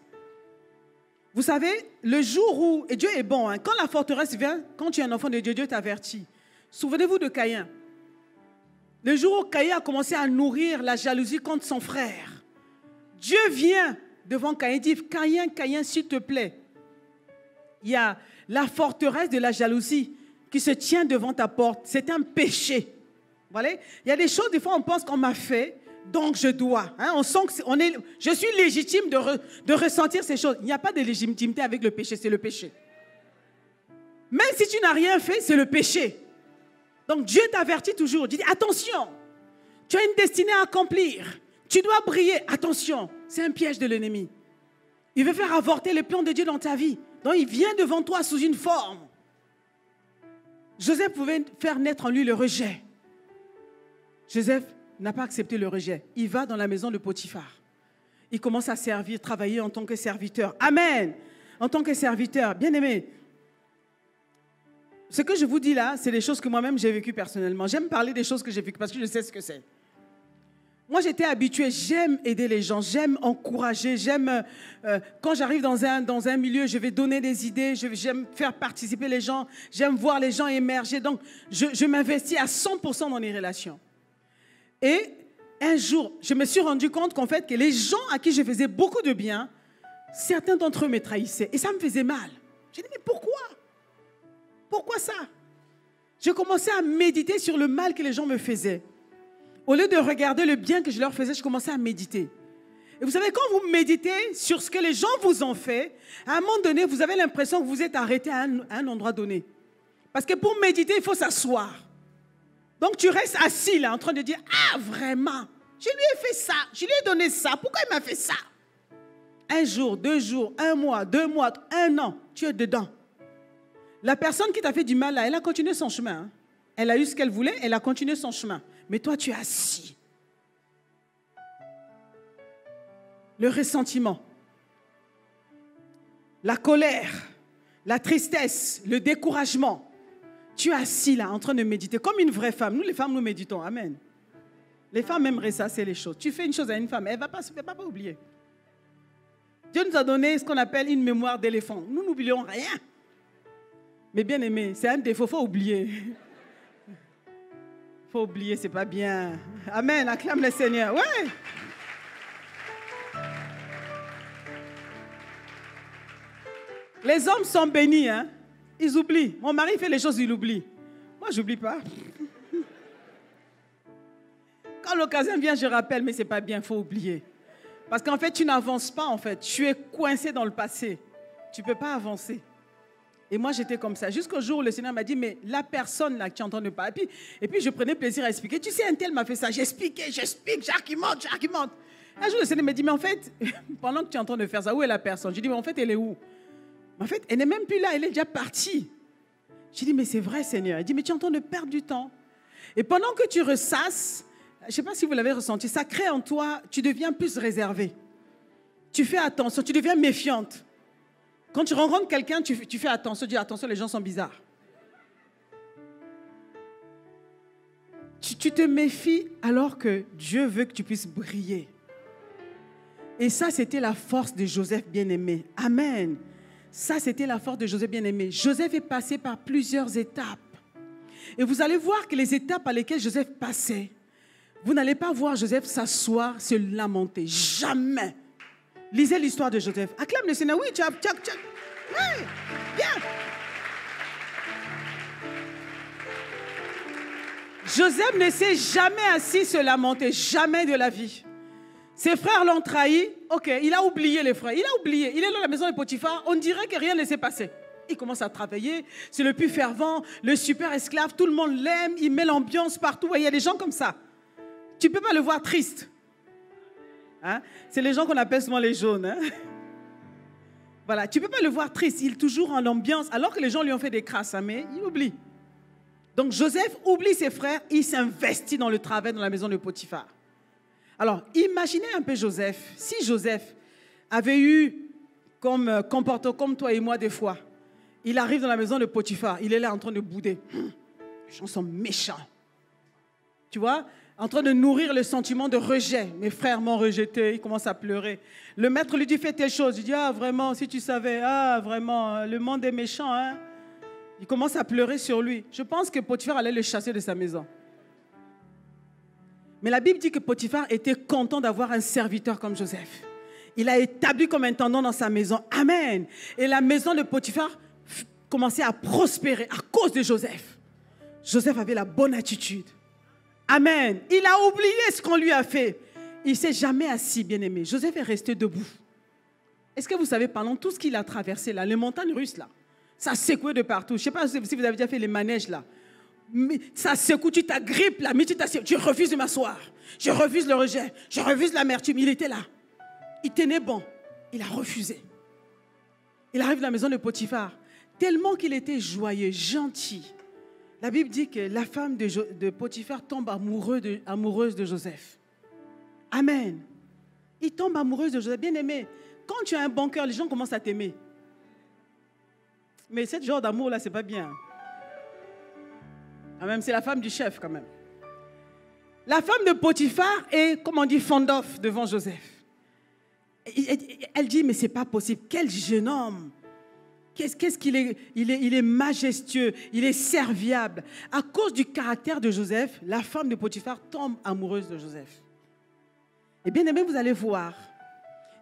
Speaker 2: Vous savez, le jour où, et Dieu est bon, hein, quand la forteresse vient, quand tu es un enfant de Dieu, Dieu t'avertit. Souvenez-vous de Caïn. Le jour où Caïn a commencé à nourrir la jalousie contre son frère, Dieu vient devant Caïn et dit, Caïn, s'il te plaît, il y a la forteresse de la jalousie qui se tient devant ta porte. C'est un péché. Voilà. Il y a des choses, des fois, on pense qu'on m'a fait, donc je dois. Hein? On sent que je suis légitime de ressentir ces choses. Il n'y a pas de légitimité avec le péché, c'est le péché. Même si tu n'as rien fait, c'est le péché. Donc Dieu t'avertit toujours. Il dit, attention, tu as une destinée à accomplir. Tu dois briller. Attention, c'est un piège de l'ennemi. Il veut faire avorter les plans de Dieu dans ta vie. Donc il vient devant toi sous une forme. Joseph pouvait faire naître en lui le rejet. Joseph n'a pas accepté le rejet. Il va dans la maison de Potiphar. Il commence à servir, travailler en tant que serviteur. Amen. En tant que serviteur, bien-aimé. Ce que je vous dis là, c'est des choses que moi-même j'ai vécues personnellement. J'aime parler des choses que j'ai vécues parce que je sais ce que c'est. Moi, j'étais habituée, j'aime aider les gens, j'aime encourager, j'aime, quand j'arrive dans un milieu, je vais donner des idées, j'aime faire participer les gens, j'aime voir les gens émerger. Donc, je m'investis à 100% dans les relations. Et un jour, je me suis rendu compte qu'en fait, que les gens à qui je faisais beaucoup de bien, certains d'entre eux me trahissaient. Et ça me faisait mal. J'ai dit, mais pourquoi? Pourquoi ça? Je commençais à méditer sur le mal que les gens me faisaient. Au lieu de regarder le bien que je leur faisais, je commençais à méditer. Et vous savez, quand vous méditez sur ce que les gens vous ont fait, à un moment donné, vous avez l'impression que vous êtes arrêté à un endroit donné. Parce que pour méditer, il faut s'asseoir. Donc tu restes assis là, en train de dire, ah vraiment, je lui ai fait ça, je lui ai donné ça, pourquoi il m'a fait ça? Un jour, 2 jours, 1 mois, 2 mois, 1 an, tu es dedans. La personne qui t'a fait du mal là, elle a continué son chemin. Hein. Elle a eu ce qu'elle voulait, elle a continué son chemin. Mais toi, tu es assis. Le ressentiment, la colère, la tristesse, le découragement. Tu es assis là, en train de méditer, comme une vraie femme. Nous, les femmes, nous méditons. Amen. Les femmes aimeraient ça, c'est les choses. Tu fais une chose à une femme, elle ne va pas oublier. Dieu nous a donné ce qu'on appelle une mémoire d'éléphant. Nous n'oublions rien. Mais bien aimé, c'est un défaut, il faut oublier. Il faut oublier, c'est pas bien. Amen, acclame le Seigneur. Ouais. Les hommes sont bénis, hein. Ils oublient. Mon mari fait les choses, il oublie. Moi, je n'oublie pas. Quand l'occasion vient, je rappelle, mais ce n'est pas bien, il faut oublier. Parce qu'en fait, tu n'avances pas, en fait. Tu es coincé dans le passé. Tu ne peux pas avancer. Et moi, j'étais comme ça. Jusqu'au jour où le Seigneur m'a dit, mais la personne là que tu entends ne pas. Et puis, je prenais plaisir à expliquer. Tu sais, un tel m'a fait ça. J'explique, j'argumente. Un jour, le Seigneur m'a dit, mais en fait, pendant que tu es en train de faire ça, où est la personne? Je dis, mais en fait, elle est où? En fait, elle n'est même plus là, elle est déjà partie. J'ai dit, mais c'est vrai, Seigneur. Il dit, mais tu es en train de perdre du temps. Et pendant que tu ressasses, je ne sais pas si vous l'avez ressenti, ça crée en toi, tu deviens plus réservé. Tu fais attention, tu deviens méfiante. Quand tu rencontres quelqu'un, tu fais attention, tu dis, attention, les gens sont bizarres. Tu te méfies alors que Dieu veut que tu puisses briller. Et ça, c'était la force de Joseph bien-aimé. Amen. Ça, c'était la force de Joseph bien-aimé. Joseph est passé par plusieurs étapes. Et vous allez voir que les étapes par lesquelles Joseph passait, vous n'allez pas voir Joseph s'asseoir, se lamenter. Jamais. Lisez l'histoire de Joseph. Acclame le Seigneur. Oui, tchac. Oui, bien. Joseph ne s'est jamais assis se lamenter. Jamais de la vie. Ses frères l'ont trahi. Ok, il a oublié les frères. Il a oublié. Il est dans la maison de Potiphar. On dirait que rien ne s'est passé. Il commence à travailler. C'est le plus fervent, le super esclave. Tout le monde l'aime. Il met l'ambiance partout. Et il y a des gens comme ça. Tu ne peux pas le voir triste. Hein? C'est les gens qu'on appelle souvent les jaunes. Hein? Voilà, tu ne peux pas le voir triste. Il est toujours en ambiance. Alors que les gens lui ont fait des crasses. Hein, mais il oublie. Donc Joseph oublie ses frères. Il s'investit dans le travail dans la maison de Potiphar. Alors, imaginez un peu Joseph. Si Joseph avait eu comme comportement comme toi et moi des fois, il arrive dans la maison de Potiphar, il est là en train de bouder. Les gens sont méchants. Tu vois, en train de nourrir le sentiment de rejet. Mes frères m'ont rejeté, il commence à pleurer. Le maître lui dit, fais telle chose. Il dit, ah vraiment, si tu savais, ah vraiment, le monde est méchant. Hein? Il commence à pleurer sur lui. Je pense que Potiphar allait le chasser de sa maison. Mais la Bible dit que Potiphar était content d'avoir un serviteur comme Joseph. Il a établi comme intendant dans sa maison. Amen. Et la maison de Potiphar commençait à prospérer à cause de Joseph. Joseph avait la bonne attitude. Amen. Il a oublié ce qu'on lui a fait. Il ne s'est jamais assis, bien-aimé. Joseph est resté debout. Est-ce que vous savez, pendant tout ce qu'il a traversé, là, les montagnes russes, là, ça secouait de partout. Je ne sais pas si vous avez déjà fait les manèges, là. Mais ça secoue, tu t'agrippes, là, mais tu refuses de m'asseoir. Je refuse le rejet. Je refuse l'amertume. Il était là. Il tenait bon. Il a refusé. Il arrive à la maison de Potiphar. Tellement qu'il était joyeux, gentil. La Bible dit que la femme de Potiphar tombe amoureuse de Joseph. Amen. Il tombe amoureuse de Joseph. Bien aimé, quand tu as un bon cœur, les gens commencent à t'aimer. Mais ce genre d'amour-là, ce n'est pas bien. Même c'est la femme du chef quand même. La femme de Potiphar est, comme on dit, fond-off devant Joseph. Elle dit, mais ce n'est pas possible. Quel jeune homme! Qu'est-ce qu'il est? Il est majestueux, il est serviable. À cause du caractère de Joseph, la femme de Potiphar tombe amoureuse de Joseph. Et bien aimé, vous allez voir,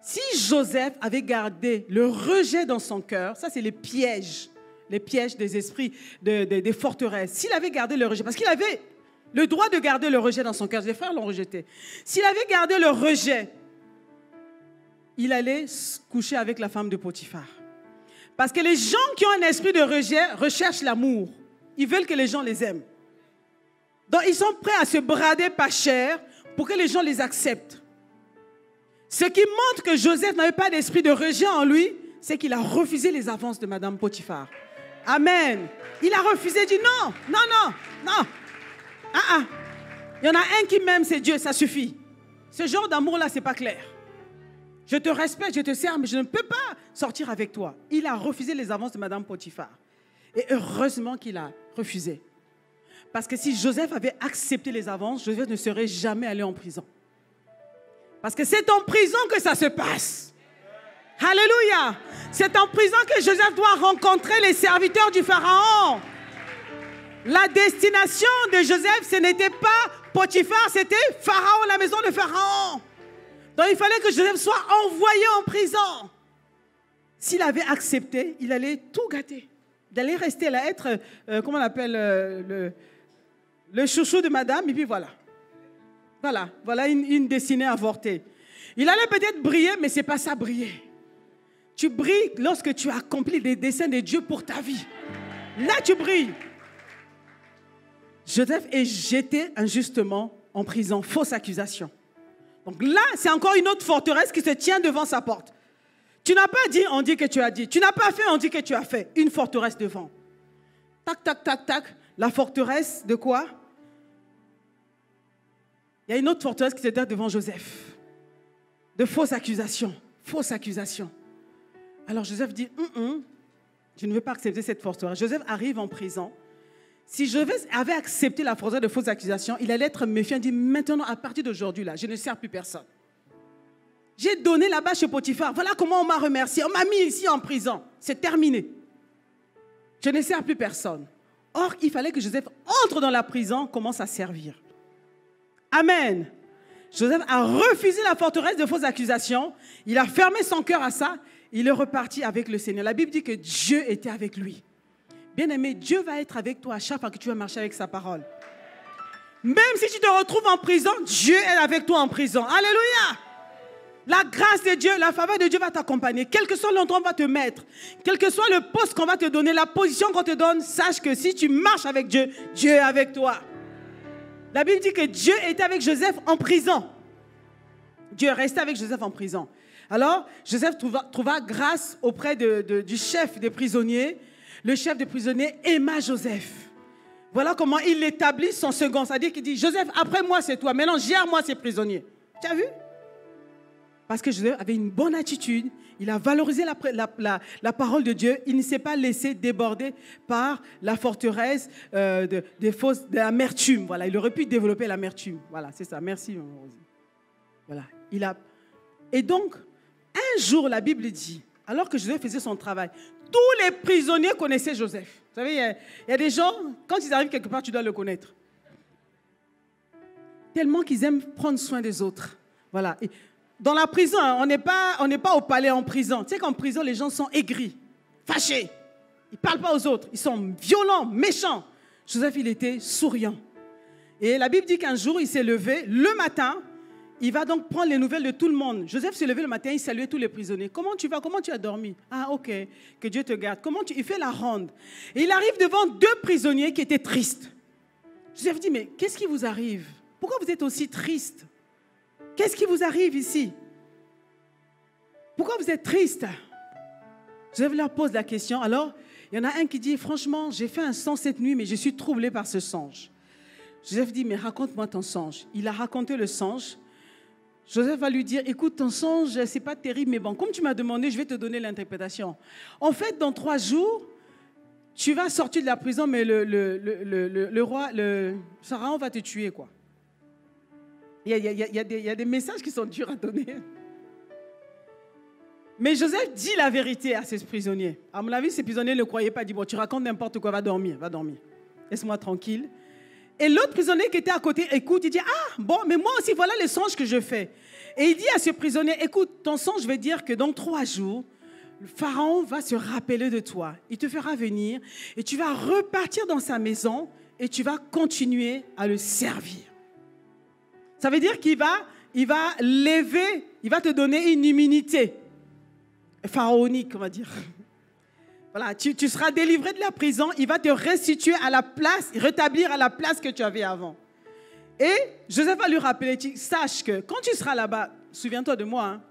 Speaker 2: si Joseph avait gardé le rejet dans son cœur, ça c'est les pièges des esprits, des forteresses. S'il avait gardé le rejet, parce qu'il avait le droit de garder le rejet dans son cœur, les frères l'ont rejeté. S'il avait gardé le rejet, il allait se coucher avec la femme de Potiphar. Parce que les gens qui ont un esprit de rejet recherchent l'amour. Ils veulent que les gens les aiment. Donc, ils sont prêts à se brader pas cher pour que les gens les acceptent. Ce qui montre que Joseph n'avait pas d'esprit de rejet en lui, c'est qu'il a refusé les avances de Madame Potiphar. Amen. Il a refusé, il dit non. Il y en a un qui m'aime, c'est Dieu, ça suffit. Ce genre d'amour-là, ce n'est pas clair. Je te respecte, je te sers, mais je ne peux pas sortir avec toi. Il a refusé les avances de Madame Potiphar. Et heureusement qu'il a refusé. Parce que si Joseph avait accepté les avances, Joseph ne serait jamais allé en prison. Parce que c'est en prison que ça se passe. Alléluia. C'est en prison que Joseph doit rencontrer les serviteurs du Pharaon. La destination de Joseph, ce n'était pas Potiphar, c'était Pharaon, la maison de Pharaon. Donc il fallait que Joseph soit envoyé en prison. S'il avait accepté, il allait tout gâter. Il allait rester là, être, comment on appelle, le chouchou de madame, et puis voilà. Voilà une destinée avortée. Il allait peut-être briller, mais ce n'est pas ça briller. Tu brilles lorsque tu accomplis les desseins de Dieu pour ta vie. Là, tu brilles. Joseph est jeté injustement en prison, fausse accusation. Donc là, c'est encore une autre forteresse qui se tient devant sa porte. Tu n'as pas dit, on dit que tu as dit. Tu n'as pas fait, on dit que tu as fait. Une forteresse devant. Tac, tac, tac, tac. La forteresse de quoi? Il y a une autre forteresse qui se tient devant Joseph. De fausses accusations. Fausses accusations. Alors Joseph dit, je ne veux pas accepter cette forteresse. Joseph arrive en prison. Si Joseph avait accepté la forteresse de fausses accusations, il allait être méfiant. Il dit, maintenant, à partir d'aujourd'hui, là, je ne sers plus personne. J'ai donné là-bas chez Potiphar. Voilà comment on m'a remercié. On m'a mis ici en prison. C'est terminé. Je ne sers plus personne. Or, il fallait que Joseph entre dans la prison, commence à servir. Amen. Joseph a refusé la forteresse de fausses accusations. Il a fermé son cœur à ça. Il est reparti avec le Seigneur. La Bible dit que Dieu était avec lui. Bien-aimé, Dieu va être avec toi à chaque fois que tu vas marcher avec sa parole. Même si tu te retrouves en prison, Dieu est avec toi en prison. Alléluia! La grâce de Dieu, la faveur de Dieu va t'accompagner. Quel que soit l'endroit où on va te mettre, quel que soit le poste qu'on va te donner, la position qu'on te donne, sache que si tu marches avec Dieu, Dieu est avec toi. La Bible dit que Dieu était avec Joseph en prison. Dieu est resté avec Joseph en prison. Alors, Joseph trouva grâce auprès du chef des prisonniers. Le chef des prisonniers aima Joseph. Voilà comment il établit son second. C'est-à-dire qu'il dit, Joseph, après moi, c'est toi. Maintenant, gère-moi ces prisonniers. Tu as vu? Parce que Joseph avait une bonne attitude. Il a valorisé la parole de Dieu. Il ne s'est pas laissé déborder par la forteresse de l'amertume. Voilà, il aurait pu développer l'amertume. Voilà, c'est ça. Merci, voilà. Et donc, un jour, la Bible dit, alors que Joseph faisait son travail, tous les prisonniers connaissaient Joseph. Vous savez, il y a des gens, quand ils arrivent quelque part, tu dois le connaître. Tellement qu'ils aiment prendre soin des autres. Voilà. Et dans la prison, on n'est pas au palais en prison. Tu sais qu'en prison, les gens sont aigris, fâchés. Ils ne parlent pas aux autres. Ils sont violents, méchants. Joseph, il était souriant. Et la Bible dit qu'un jour, il s'est levé, le matin, il va donc prendre les nouvelles de tout le monde. Joseph s'est levé le matin, il saluait tous les prisonniers. Comment tu vas? Comment tu as dormi? Ah, ok, que Dieu te garde. Il fait la ronde. Et il arrive devant 2 prisonniers qui étaient tristes. Joseph dit, mais qu'est-ce qui vous arrive? Pourquoi vous êtes aussi triste? Qu'est-ce qui vous arrive ici? Pourquoi vous êtes triste? Joseph leur pose la question. Alors, il y en a un qui dit, franchement, j'ai fait un songe cette nuit, mais je suis troublé par ce songe. Joseph dit, mais raconte-moi ton songe. Il a raconté le songe. Joseph va lui dire, écoute, ton songe, c'est pas terrible, mais bon, comme tu m'as demandé, je vais te donner l'interprétation. En fait, dans 3 jours, tu vas sortir de la prison, mais le roi, le Pharaon va te tuer, quoi. Il y a des messages qui sont durs à donner. Mais Joseph dit la vérité à ces prisonniers. À mon avis, ces prisonniers ne le croyaient pas. Ils disent, bon, tu racontes n'importe quoi, va dormir. Laisse-moi tranquille. Et l'autre prisonnier qui était à côté écoute, il dit, ah, bon, mais moi aussi, voilà les songes que je fais. Et il dit à ce prisonnier, écoute, ton songe veut dire que dans 3 jours, le Pharaon va se rappeler de toi. Il te fera venir et tu vas repartir dans sa maison et tu vas continuer à le servir. Ça veut dire qu'il va lever, il va te donner une immunité pharaonique, on va dire. Voilà, tu seras délivré de la prison, il va te restituer à la place, rétablir à la place que tu avais avant. Et Joseph va lui rappeler, sache que quand tu seras là-bas, souviens-toi de moi, hein.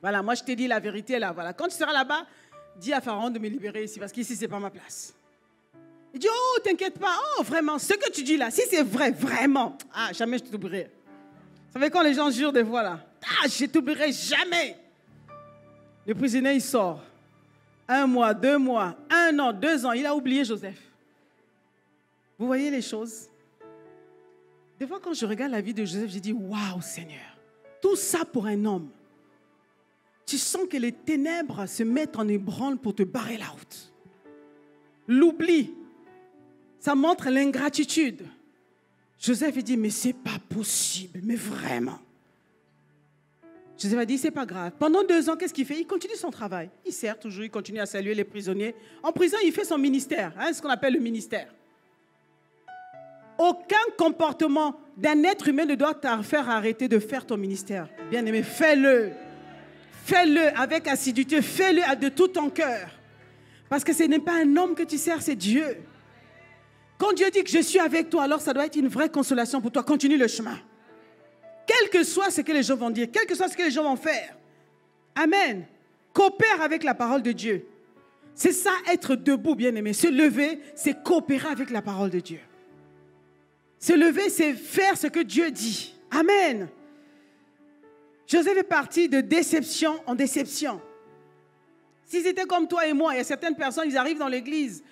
Speaker 2: Voilà, moi je t'ai dit la vérité là, voilà. Quand tu seras là-bas, dis à Pharaon de me libérer ici, parce qu'ici c'est pas ma place. Il dit, oh, t'inquiète pas, oh, vraiment, ce que tu dis là, si c'est vrai, vraiment, ah, jamais je t'oublierai. Vous savez quand les gens jurent des fois là, ah, je t'oublierai jamais. Le prisonnier, il sort. 1 mois, 2 mois, 1 an, 2 ans, il a oublié Joseph. Vous voyez les choses? Des fois, quand je regarde la vie de Joseph, je dis, waouh, Seigneur, tout ça pour un homme. Tu sens que les ténèbres se mettent en ébranle pour te barrer la route. L'oubli, ça montre l'ingratitude. Joseph, il dit, mais c'est pas possible, mais vraiment. Joseph a dit, c'est pas grave. Pendant 2 ans, qu'est-ce qu'il fait? Il continue son travail. Il sert toujours, il continue à saluer les prisonniers. En prison, il fait son ministère, ce qu'on appelle le ministère. Aucun comportement d'un être humain ne doit te faire arrêter de faire ton ministère. Bien-aimé, fais-le. Fais-le avec assiduité, fais-le de tout ton cœur. Parce que ce n'est pas un homme que tu sers, c'est Dieu. Quand Dieu dit que je suis avec toi, alors ça doit être une vraie consolation pour toi. Continue le chemin. Quel que soit ce que les gens vont dire, quel que soit ce que les gens vont faire. Amen. Coopère avec la parole de Dieu. C'est ça, être debout, bien-aimé. Se lever, c'est coopérer avec la parole de Dieu. Se lever, c'est faire ce que Dieu dit. Amen. Joseph est parti de déception en déception. Si c'était comme toi et moi, il y a certaines personnes, ils arrivent dans l'église,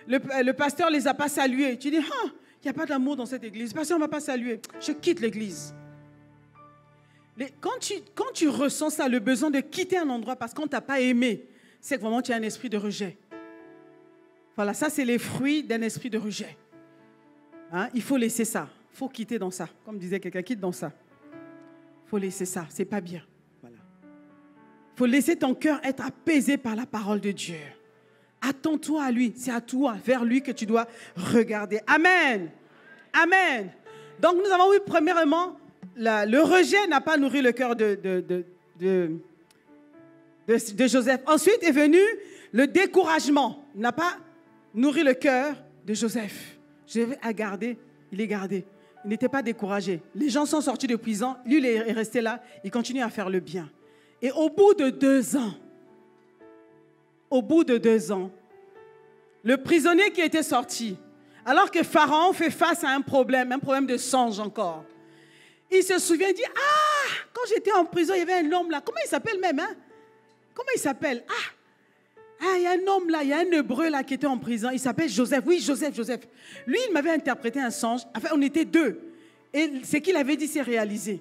Speaker 2: le pasteur ne les a pas salués. Tu dis, ah, il n'y a pas d'amour dans cette église. Le pasteur ne m'a pas salué. Je quitte l'église. Quand tu ressens ça, le besoin de quitter un endroit parce qu'on ne t'a pas aimé, c'est que vraiment tu as un esprit de rejet. Voilà, ça c'est les fruits d'un esprit de rejet. Hein? Il faut laisser ça. Il faut quitter dans ça. Comme disait quelqu'un, quitte dans ça. Il faut laisser ça. C'est pas bien. Voilà. Il faut laisser ton cœur être apaisé par la parole de Dieu. Attends-toi à lui. C'est à toi, vers lui que tu dois regarder. Amen. Amen. Donc nous avons vu premièrement, le rejet n'a pas nourri le cœur de Joseph. Ensuite est venu le découragement. N'a pas nourri le cœur de Joseph. Joseph a gardé, il est gardé. Il n'était pas découragé. Les gens sont sortis de prison. Lui, il est resté là. Il continue à faire le bien. Et au bout de 2 ans, le prisonnier qui était sorti, alors que Pharaon fait face à un problème de songe encore, il se souvient, il dit, ah, quand j'étais en prison, il y avait un homme là. Comment il s'appelle même, hein? Comment il s'appelle? Ah, il y a un homme là, il y a un Hébreu là qui était en prison. Il s'appelle Joseph. Oui, Joseph. Lui, il m'avait interprété un songe. Enfin, on était 2. Et ce qu'il avait dit s'est réalisé.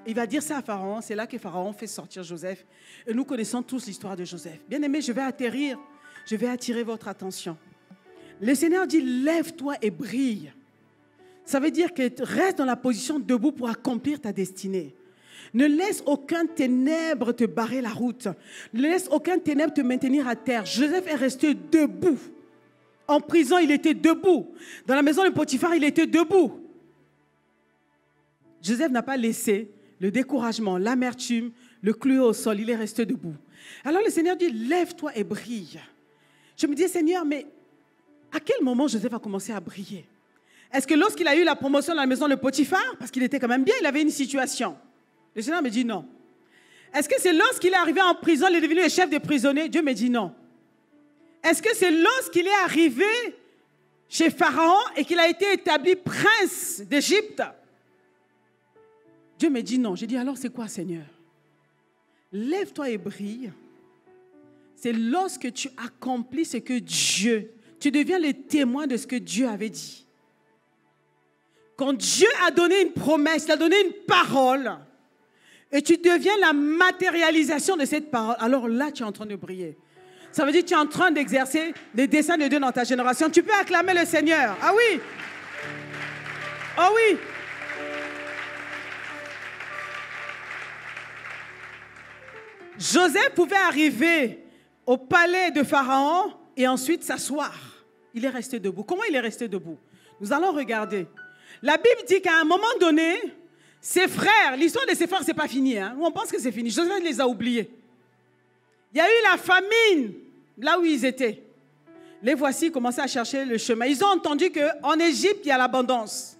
Speaker 2: Il va dire ça à Pharaon. C'est là que Pharaon fait sortir Joseph. Et nous connaissons tous l'histoire de Joseph. Bien aimé, je vais attirer votre attention. Le Seigneur dit, lève-toi et brille. Ça veut dire que reste dans la position debout pour accomplir ta destinée. Ne laisse aucun ténèbre te barrer la route. Ne laisse aucun ténèbre te maintenir à terre. Joseph est resté debout. En prison, il était debout. Dans la maison de Potiphar, il était debout. Joseph n'a pas laissé le découragement, l'amertume, le clouer au sol. Il est resté debout. Alors le Seigneur dit, lève-toi et brille. Je me dis, Seigneur, mais à quel moment Joseph a commencé à briller? Est-ce que lorsqu'il a eu la promotion dans la maison de Potiphar, parce qu'il était quand même bien, il avait une situation? Le Seigneur me dit non. Est-ce que c'est lorsqu'il est arrivé en prison, il est devenu le chef des prisonniers? Dieu me dit non. Est-ce que c'est lorsqu'il est arrivé chez Pharaon et qu'il a été établi prince d'Égypte? Dieu me dit non. J'ai dit alors c'est quoi, Seigneur? Lève-toi et brille. C'est lorsque tu accomplis ce que Dieu, tu deviens le témoin de ce que Dieu avait dit. Quand Dieu a donné une promesse, il a donné une parole, et tu deviens la matérialisation de cette parole, alors là tu es en train de briller. Ça veut dire que tu es en train d'exercer les desseins de Dieu dans ta génération. Tu peux acclamer le Seigneur. Ah oui. Ah oui. Joseph pouvait arriver au palais de Pharaon et ensuite s'asseoir. Il est resté debout. Comment il est resté debout? Nous allons regarder. La Bible dit qu'à un moment donné, ses frères, l'histoire de ses frères, ce n'est pas fini. Hein? On pense que c'est fini. Joseph les a oubliés. Il y a eu la famine là où ils étaient. Les voici commençaient à chercher le chemin. Ils ont entendu qu'en Égypte, il y a l'abondance.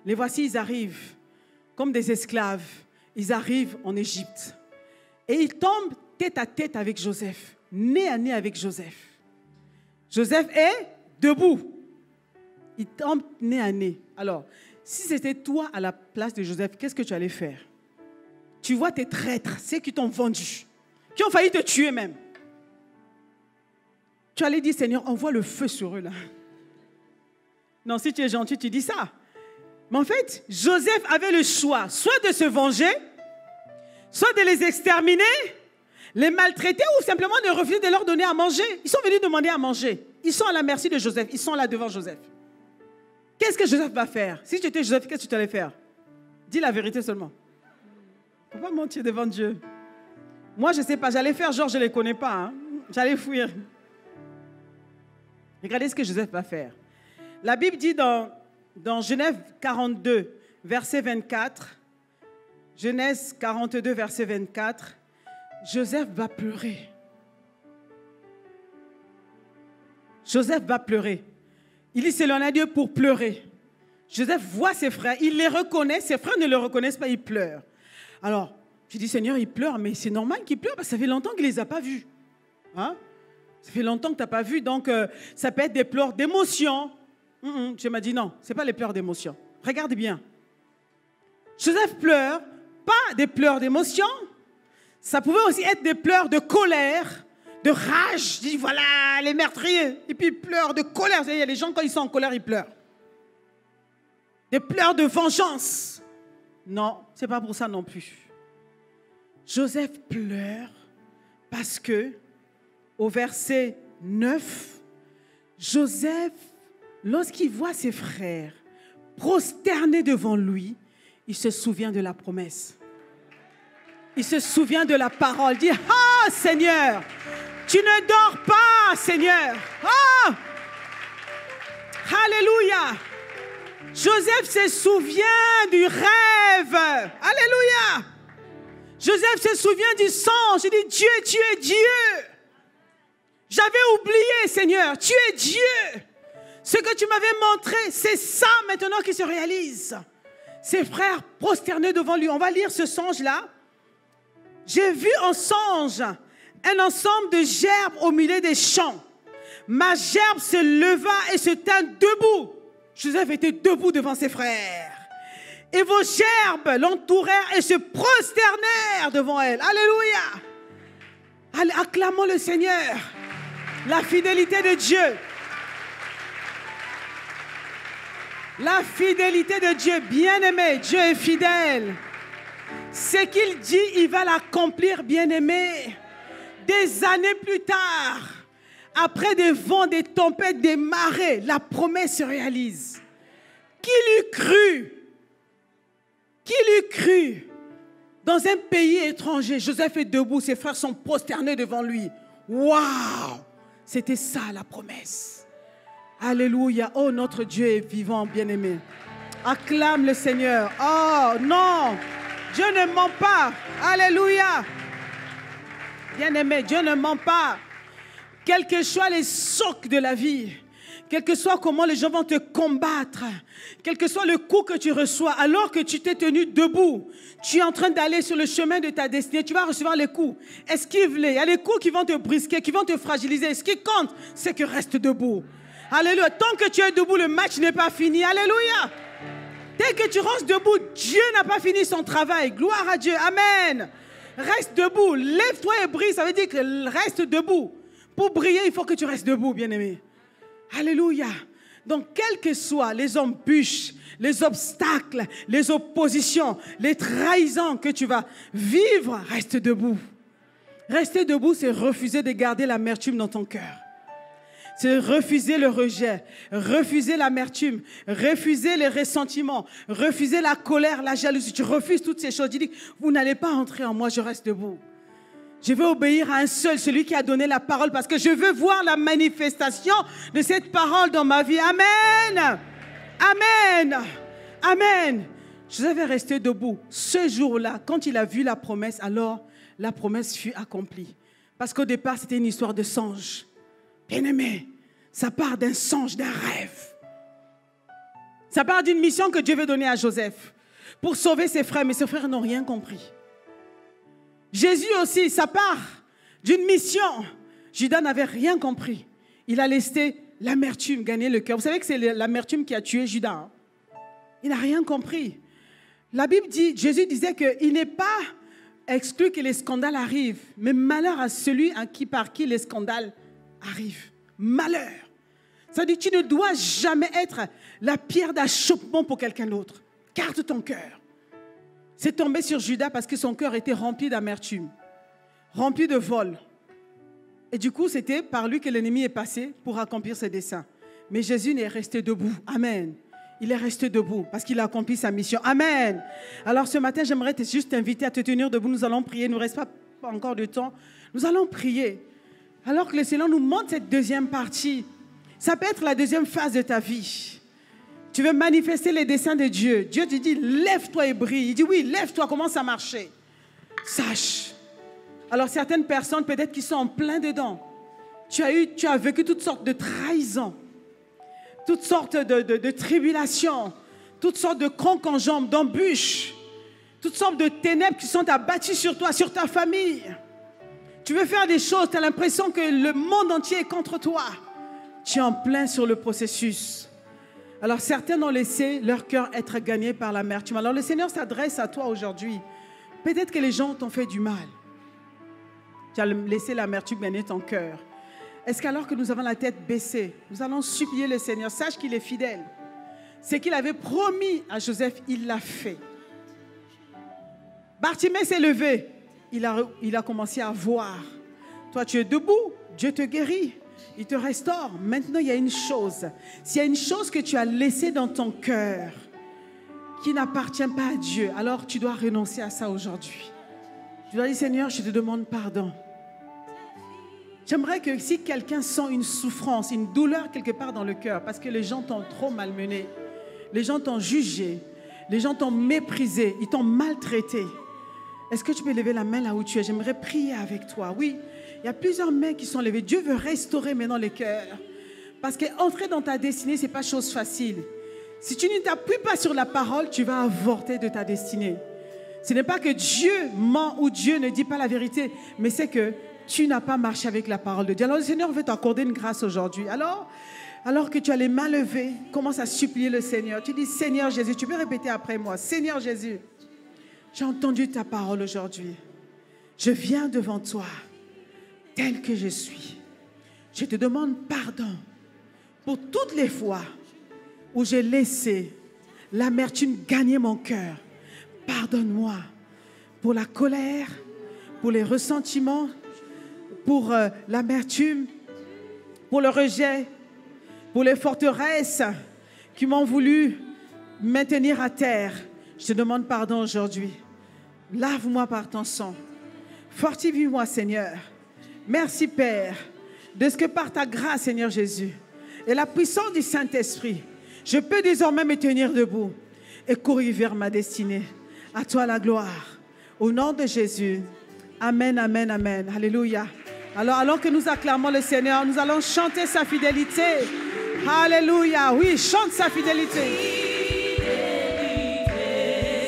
Speaker 2: Les voici, ils arrivent comme des esclaves. Ils arrivent en Égypte. Et ils tombent tête à tête avec Joseph, nez à nez avec Joseph. Joseph est debout. Ils tombent nez à nez. Alors, si c'était toi à la place de Joseph, qu'est-ce que tu allais faire? Tu vois tes traîtres, ceux qui t'ont vendu, qui ont failli te tuer même. Tu allais dire, Seigneur, envoie le feu sur eux là. Non, si tu es gentil, tu dis ça. Mais en fait, Joseph avait le choix, soit de se venger, soit de les exterminer, les maltraiter ou simplement de refuser de leur donner à manger. Ils sont venus demander à manger. Ils sont à la merci de Joseph. Ils sont là devant Joseph. Qu'est-ce que Joseph va faire? Si tu étais Joseph, qu'est-ce que tu allais faire? Dis la vérité seulement. Il ne faut pas mentir devant Dieu. Moi, je ne sais pas. J'allais faire genre, je ne les connais pas. Hein. J'allais fuir. Regardez ce que Joseph va faire. La Bible dit dans Genèse 42, verset 24, Genèse 42, verset 24, Joseph va pleurer. Joseph va pleurer. Il s'éloigne à Dieu pour pleurer. Joseph voit ses frères, il les reconnaît, ses frères ne le reconnaissent pas, il pleure. Alors, je dis, Seigneur, il pleure, mais c'est normal qu'il pleure parce que ça fait longtemps qu'il ne les a pas vus. Hein? Ça fait longtemps que tu n'as pas vu, donc ça peut être des pleurs d'émotion. Je m'ai dit, non, ce n'est pas les pleurs d'émotion. Regarde bien. Joseph pleure, pas des pleurs d'émotion, ça pouvait aussi être des pleurs de colère, de rage. Je dis, voilà, les meurtriers. Et puis, ils pleurent de colère. Il y a les gens, quand ils sont en colère, ils pleurent. Des pleurs de vengeance. Non, ce n'est pas pour ça non plus. Joseph pleure parce que, au verset 9, Joseph, lorsqu'il voit ses frères prosternés devant lui, il se souvient de la promesse. Il se souvient de la parole. Il dit, ah Seigneur, tu ne dors pas, Seigneur. Ah! Alléluia. Joseph se souvient du rêve. Alléluia. Joseph se souvient du songe. Il dit, Dieu, tu es Dieu. J'avais oublié, Seigneur, tu es Dieu. Ce que tu m'avais montré, c'est ça maintenant qui se réalise. Ses frères prosternés devant lui. On va lire ce songe-là. J'ai vu en songe un ensemble de gerbes au milieu des champs. Ma gerbe se leva et se tint debout. Joseph était debout devant ses frères. Et vos gerbes l'entourèrent et se prosternèrent devant elle. Alléluia. Allez, acclamons le Seigneur. La fidélité de Dieu. La fidélité de Dieu, bien-aimé, Dieu est fidèle. Ce qu'il dit, il va l'accomplir, bien-aimé. Des années plus tard, après des vents, des tempêtes, des marées, la promesse se réalise. Qui l'eût cru? Qui l'eût cru? Dans un pays étranger, Joseph est debout, ses frères sont prosternés devant lui. Waouh! C'était ça la promesse. Alléluia. Oh, notre Dieu est vivant, bien-aimé. Acclame le Seigneur. Oh non, Dieu ne ment pas. Alléluia. Bien-aimé, Dieu ne ment pas. Quels que soient les chocs de la vie, quel que soit comment les gens vont te combattre, quel que soit le coup que tu reçois, alors que tu t'es tenu debout, tu es en train d'aller sur le chemin de ta destinée, tu vas recevoir les coups. Esquive-les. Il y a les coups qui vont te brisquer, qui vont te fragiliser. Ce qui compte, c'est que reste debout. Alléluia. Tant que tu es debout, le match n'est pas fini. Alléluia. Dès que tu restes debout, Dieu n'a pas fini son travail. Gloire à Dieu. Amen. Reste debout. Lève-toi et brille. Ça veut dire que reste debout. Pour briller, il faut que tu restes debout, bien-aimé. Alléluia. Donc, quels que soient les embûches, les obstacles, les oppositions, les trahisons que tu vas vivre, reste debout. Rester debout, c'est refuser de garder l'amertume dans ton cœur. C'est refuser le rejet, refuser l'amertume, refuser les ressentiments, refuser la colère, la jalousie. Tu refuses toutes ces choses. Tu dis, vous n'allez pas entrer en moi, je reste debout. Je veux obéir à un seul, celui qui a donné la parole, parce que je veux voir la manifestation de cette parole dans ma vie. Amen. Amen. Amen. Je devais rester debout. Ce jour-là, quand il a vu la promesse, alors la promesse fut accomplie. Parce qu'au départ, c'était une histoire de songe. Bien-aimé, ça part d'un songe, d'un rêve. Ça part d'une mission que Dieu veut donner à Joseph pour sauver ses frères, mais ses frères n'ont rien compris. Jésus aussi, ça part d'une mission. Judas n'avait rien compris. Il a laissé l'amertume gagner le cœur. Vous savez que c'est l'amertume qui a tué Judas. Hein? Il n'a rien compris. La Bible dit, Jésus disait qu'il n'est pas exclu que les scandales arrivent, mais malheur à celui par qui les scandales arrivent. Malheur. Ça dit, tu ne dois jamais être la pierre d'achoppement pour quelqu'un d'autre. Garde ton cœur. C'est tombé sur Judas parce que son cœur était rempli d'amertume, rempli de vol. Et du coup, c'était par lui que l'ennemi est passé pour accomplir ses desseins. Mais Jésus n'est resté debout. Amen. Il est resté debout parce qu'il a accompli sa mission. Amen. Alors ce matin, j'aimerais juste t'inviter à te tenir debout. Nous allons prier. Il ne nous reste pas encore de temps. Nous allons prier. Alors que le Seigneur nous montre cette deuxième partie. Ça peut être la deuxième phase de ta vie. Tu veux manifester les desseins de Dieu. Dieu te dit, lève-toi et brille. Il dit, oui, lève-toi, commence à marcher. Sache. Alors, certaines personnes, peut-être qui sont en plein dedans. Tu as vécu toutes sortes de trahisons, toutes sortes de tribulations, toutes sortes de crampes en jambes, d'embûches, toutes sortes de ténèbres qui sont abattues sur toi, sur ta famille. Tu veux faire des choses, tu as l'impression que le monde entier est contre toi. Tu es en plein sur le processus. Alors certains ont laissé leur cœur être gagné par l'amertume. Alors le Seigneur s'adresse à toi aujourd'hui. Peut-être que les gens t'ont fait du mal. Tu as laissé l'amertume gagner ton cœur. Est-ce qu'alors que nous avons la tête baissée, nous allons supplier le Seigneur, sache qu'il est fidèle. Ce qu'il avait promis à Joseph, il l'a fait. Bartimée s'est levé. Il a commencé à voir. Toi, tu es debout, Dieu te guérit. Il te restaure. Maintenant, il y a une chose. S'il y a une chose que tu as laissée dans ton cœur qui n'appartient pas à Dieu, alors tu dois renoncer à ça aujourd'hui. Tu dois dire, Seigneur, je te demande pardon. J'aimerais que si quelqu'un sent une souffrance, une douleur quelque part dans le cœur, parce que les gens t'ont trop malmené, les gens t'ont jugé, les gens t'ont méprisé, ils t'ont maltraité. Est-ce que tu peux lever la main là où tu es? J'aimerais prier avec toi. Oui. Il y a plusieurs mains qui sont levées. Dieu veut restaurer maintenant les cœurs. Parce qu'entrer dans ta destinée, ce n'est pas chose facile. Si tu ne t'appuies pas sur la parole, tu vas avorter de ta destinée. Ce n'est pas que Dieu ment ou Dieu ne dit pas la vérité, mais c'est que tu n'as pas marché avec la parole de Dieu. Alors le Seigneur veut t'accorder une grâce aujourd'hui. Alors que tu as les mains levées, commence à supplier le Seigneur. Tu dis, Seigneur Jésus, tu peux répéter après moi. Seigneur Jésus, j'ai entendu ta parole aujourd'hui. Je viens devant toi. Tel que je suis, je te demande pardon pour toutes les fois où j'ai laissé l'amertume gagner mon cœur. Pardonne-moi pour la colère, pour les ressentiments, pour l'amertume, pour le rejet, pour les forteresses qui m'ont voulu maintenir à terre. Je te demande pardon aujourd'hui. Lave-moi par ton sang. Fortifie-moi, Seigneur. Merci, Père, de ce que par ta grâce, Seigneur Jésus, et la puissance du Saint-Esprit, je peux désormais me tenir debout. et courir vers ma destinée. À toi la gloire. Au nom de Jésus. Amen, amen, amen. Alléluia. Alors que nous acclamons le Seigneur, nous allons chanter sa fidélité. Alléluia. Oui, chante sa fidélité.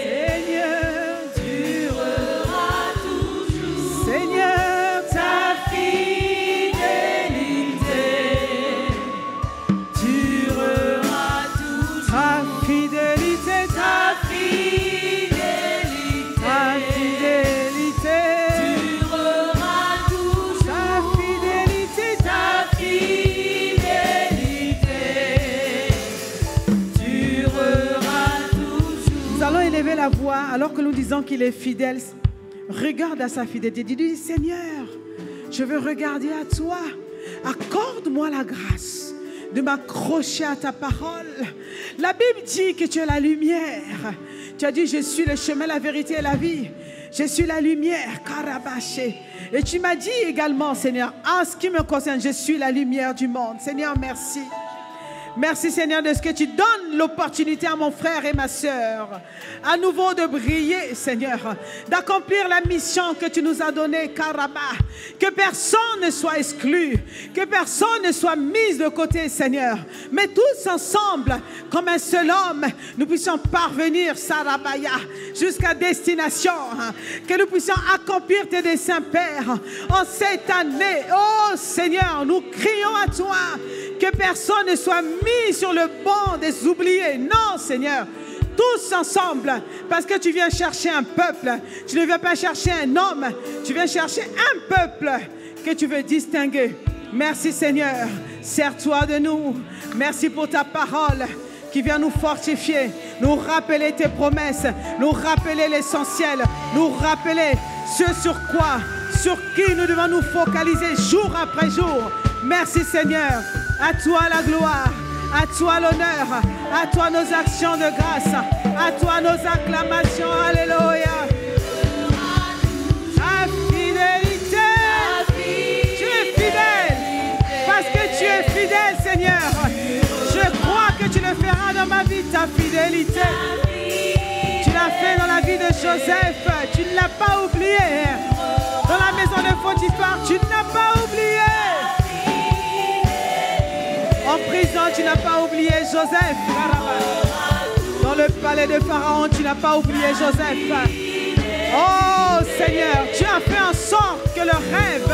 Speaker 2: Seigneur, durera toujours. Seigneur, ta fidélité durera toujours. Ta fidélité, ta fidélité, ta fidélité. Élever la voix alors que nous disons qu'il est fidèle. Regarde à sa fidélité. Dis, Seigneur, je veux regarder à toi. Accorde-moi la grâce de m'accrocher à ta parole. La Bible dit que tu es la lumière. Tu as dit, je suis le chemin, la vérité et la vie. Je suis la lumière, Karabaché. Et tu m'as dit également, Seigneur, en ce qui me concerne, je suis la lumière du monde. Seigneur, merci. Merci Seigneur de ce que tu donnes l'opportunité à mon frère et ma sœur à nouveau de briller Seigneur, d'accomplir la mission que tu nous as donnée Karaba, que personne ne soit exclu, que personne ne soit mis de côté Seigneur, mais tous ensemble comme un seul homme nous puissions parvenir Sarabaya jusqu'à destination, que nous puissions accomplir tes desseins Père en cette année. Oh Seigneur, nous crions à toi que personne ne soit mis sur le banc des oubliés. Non, Seigneur, tous ensemble, parce que tu viens chercher un peuple. Tu ne viens pas chercher un homme, tu viens chercher un peuple que tu veux distinguer. Merci, Seigneur. Sers-toi de nous. Merci pour ta parole qui vient nous fortifier, nous rappeler tes promesses, nous rappeler l'essentiel, nous rappeler ce sur quoi, sur qui nous devons nous focaliser jour après jour. Merci, Seigneur. À toi la gloire, à toi l'honneur, à toi nos actions de grâce, à toi nos acclamations. Alléluia. Ta fidélité, tu es fidèle, parce que tu es fidèle, Seigneur. Je crois que tu le feras dans ma vie, ta fidélité. Tu l'as fait dans la vie de Joseph, tu ne l'as pas oublié. Dans la maison de Potiphar, tu ne l'as pas oublié. En prison, tu n'as pas oublié Joseph. Dans le palais de Pharaon, tu n'as pas oublié Joseph. Oh Seigneur, tu as fait en sorte que le rêve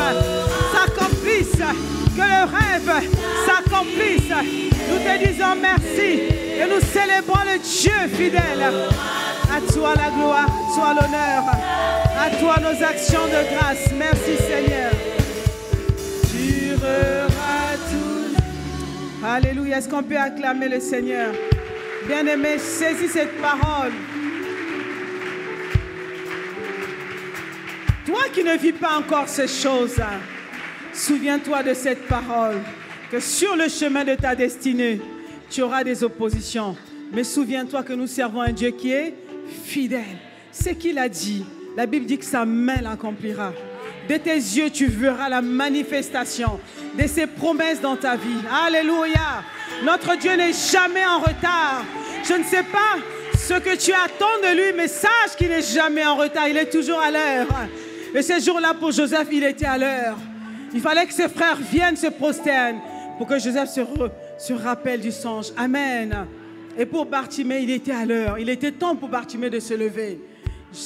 Speaker 2: s'accomplisse. Que le rêve s'accomplisse. Nous te disons merci et nous célébrons le Dieu fidèle. À toi la gloire, à toi l'honneur, à toi nos actions de grâce. Merci Seigneur. Durera tout. Alléluia. Est-ce qu'on peut acclamer le Seigneur? Bien-aimé, saisis cette parole. Toi qui ne vis pas encore ces choses, souviens-toi de cette parole, que sur le chemin de ta destinée, tu auras des oppositions. Mais souviens-toi que nous servons un Dieu qui est fidèle. Ce qu'il a dit, la Bible dit que sa main l'accomplira. De tes yeux, tu verras la manifestation de ses promesses dans ta vie. Alléluia. Notre Dieu n'est jamais en retard. Je ne sais pas ce que tu attends de lui, mais sache qu'il n'est jamais en retard. Il est toujours à l'heure. Et ce jour-là, pour Joseph, il était à l'heure. Il fallait que ses frères viennent se prosternent pour que Joseph se rappelle du songe. Amen. Et pour Bartimée, il était à l'heure. Il était temps pour Bartimée de se lever.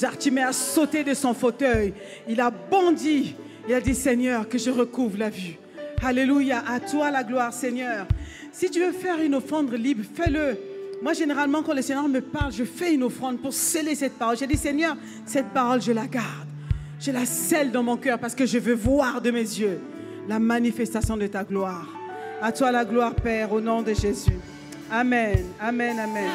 Speaker 2: Bartimée a sauté de son fauteuil. Il a bondi. Il a dit, Seigneur, que je recouvre la vue. Alléluia. À toi la gloire, Seigneur. Si tu veux faire une offrande libre, fais-le. Moi, généralement, quand le Seigneur me parle, je fais une offrande pour sceller cette parole. J'ai dit, Seigneur, cette parole, je la garde. Je la scelle dans mon cœur parce que je veux voir de mes yeux la manifestation de ta gloire. À toi la gloire, Père, au nom de Jésus. Amen, amen, amen.